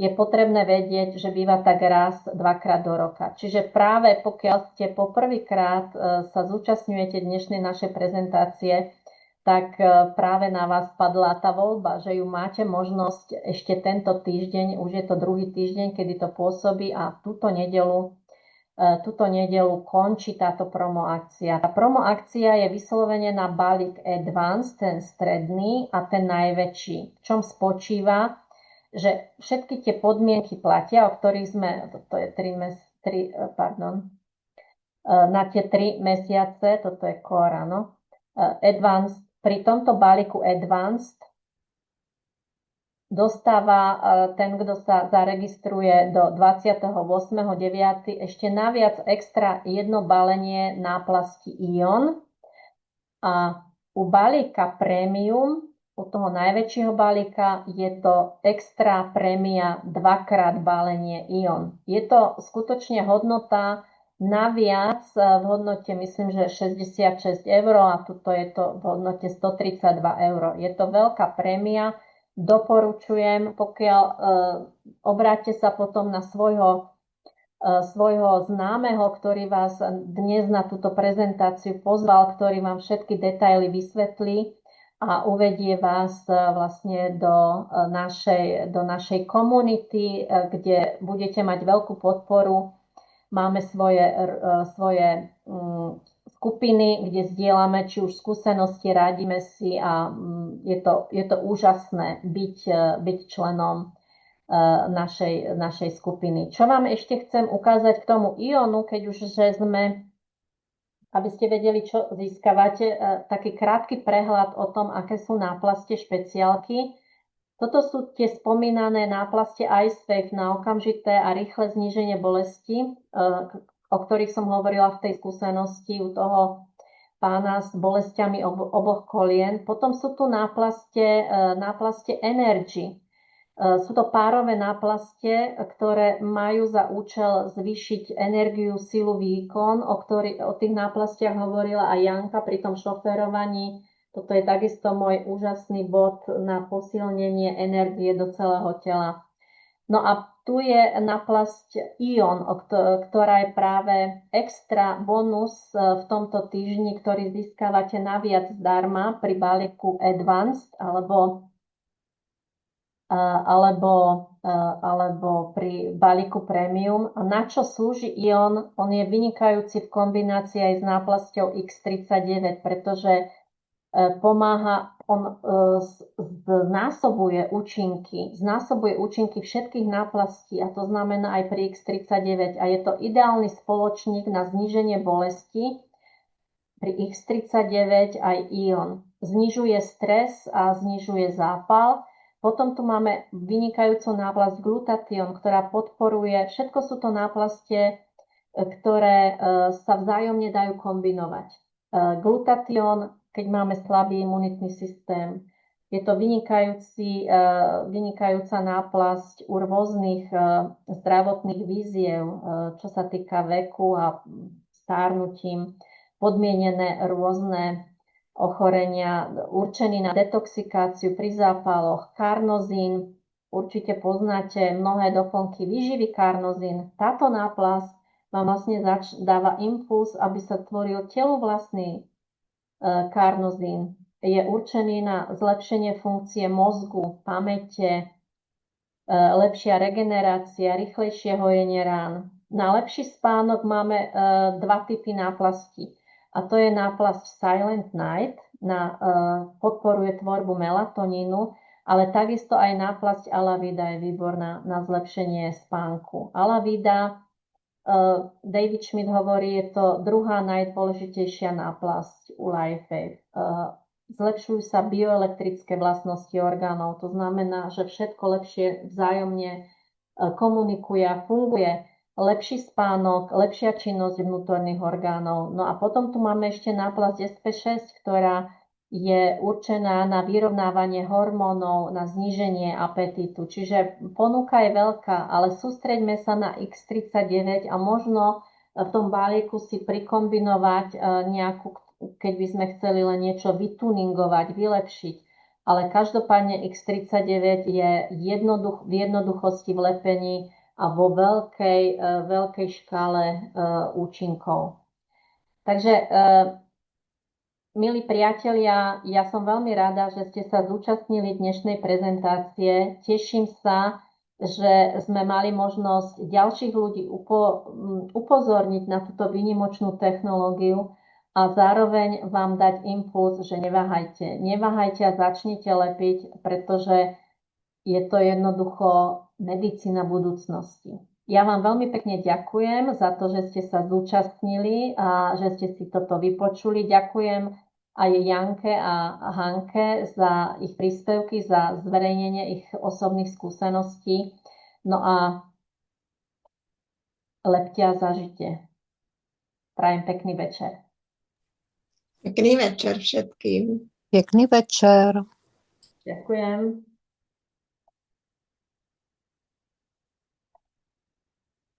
je potrebné vedieť, že býva tak raz, 2-krát do roka. Čiže práve pokiaľ ste poprvýkrát sa zúčastňujete dnešnej našej prezentácie, tak práve na vás padla tá voľba, že ju máte možnosť ešte tento týždeň, už je to druhý týždeň, kedy to pôsobí a túto nedeľu končí táto promo akcia. Tá promo akcia je vyslovene na balík Advance, ten stredný a ten najväčší. V čom spočíva, že všetky tie podmienky platia, o ktorých sme, to je na tie 3 mesiace, toto je core, áno. Advance, pri tomto balíku Advanced dostáva ten, kto sa zaregistruje do 28.9. ešte naviac extra jedno balenie náplasti Ion. A u balíka Premium, u toho najväčšieho balíka, je to extra prémia 2x balenie Ion. Je to skutočne hodnota naviac v hodnote, myslím, že 66 eur a tuto je to v hodnote 132 eur. Je to veľká prémia. Doporučujem, pokiaľ obráťte sa potom na svojho známeho, ktorý vás dnes na túto prezentáciu pozval, ktorý vám všetky detaily vysvetlí a uvedie vás vlastne do našej komunity, kde budete mať veľkú podporu. Máme svoje skupiny, kde zdieľame či už skúsenosti, radíme si a je to úžasné byť členom našej skupiny. Čo vám ešte chcem ukázať k tomu Ionu, keď už že sme, aby ste vedeli, čo získavate, taký krátky prehľad o tom, aké sú náplastie špeciálky. Toto sú tie spomínané náplastie Ice-Wave na okamžité a rýchle zníženie bolesti, o ktorých som hovorila v tej skúsenosti u toho pána s bolestiami oboch kolien. Potom sú tu náplastie Energy. Sú to párové náplastie, ktoré majú za účel zvýšiť energiu, silu, výkon, o tých náplastiach hovorila aj Janka pri tom šoférovaní. Toto je takisto môj úžasný bod na posilnenie energie do celého tela. No a tu je náplasť Ion, ktorá je práve extra bonus v tomto týždni, ktorý získavate naviac zdarma pri balíku Advanced alebo pri balíku Premium. A na čo slúži Ion? On je vynikajúci v kombinácii aj s náplasťou X39, pretože pomáha, on znásobuje účinky všetkých náplastí, a to znamená aj pri X39. A je to ideálny spoločník na zníženie bolesti. Pri X39 aj Ion. Znižuje stres a znižuje zápal. Potom tu máme vynikajúcu náplasť Glutathione, ktorá podporuje, všetko sú to náplastie, ktoré sa vzájomne dajú kombinovať. Glutathione, keď máme slabý imunitný systém, je to vynikajúca náplasť u rôznych zdravotných víziev, čo sa týka veku a stárnutím, podmienené rôzne ochorenia, určený na detoxikáciu pri zápaloch. Carnosine, určite poznáte mnohé doplnky výživy Carnosine. Táto náplasť vám vlastne dáva impuls, aby sa tvoril telu vlastný Carnosine. Je určený na zlepšenie funkcie mozgu, pamäte, lepšia regenerácia, rýchlejšie hojenie rán. Na lepší spánok máme dva typy náplasti. A to je náplasť Silent Night, podporuje tvorbu melatonínu, ale takisto aj náplasť Alavida je výborná na zlepšenie spánku. Alavida, David Schmidt hovorí, je to druhá najdôležitejšia náplasť u LifeWave. Zlepšujú sa bioelektrické vlastnosti orgánov, to znamená, že všetko lepšie vzájomne komunikuje a funguje. Lepší spánok, lepšia činnosť vnútorných orgánov. No a potom tu máme ešte náplasť SP6, ktorá je určená na vyrovnávanie hormónov, na zníženie apetitu. Čiže ponuka je veľká, ale sústreďme sa na X39 a možno v tom balíku si prikombinovať nejakú, keď by sme chceli len niečo vytuningovať, vylepšiť. Ale každopádne X39 je v jednoduchosti, v lepení a vo veľkej škále účinkov. Takže, milí priatelia, ja som veľmi rada, že ste sa zúčastnili dnešnej prezentácie. Teším sa, že sme mali možnosť ďalších ľudí upozorniť na túto výnimočnú technológiu a zároveň vám dať impuls, že neváhajte. Neváhajte a začnite lepiť, pretože je to jednoducho medicína budúcnosti. Ja vám veľmi pekne ďakujem za to, že ste sa zúčastnili a že ste si toto vypočuli. Ďakujem aj Janke a Hanke za ich príspevky, za zverejnenie ich osobných skúseností. No a lepte a zažite. Prajem pekný večer. Pekný večer všetkým. Pekný večer. Ďakujem.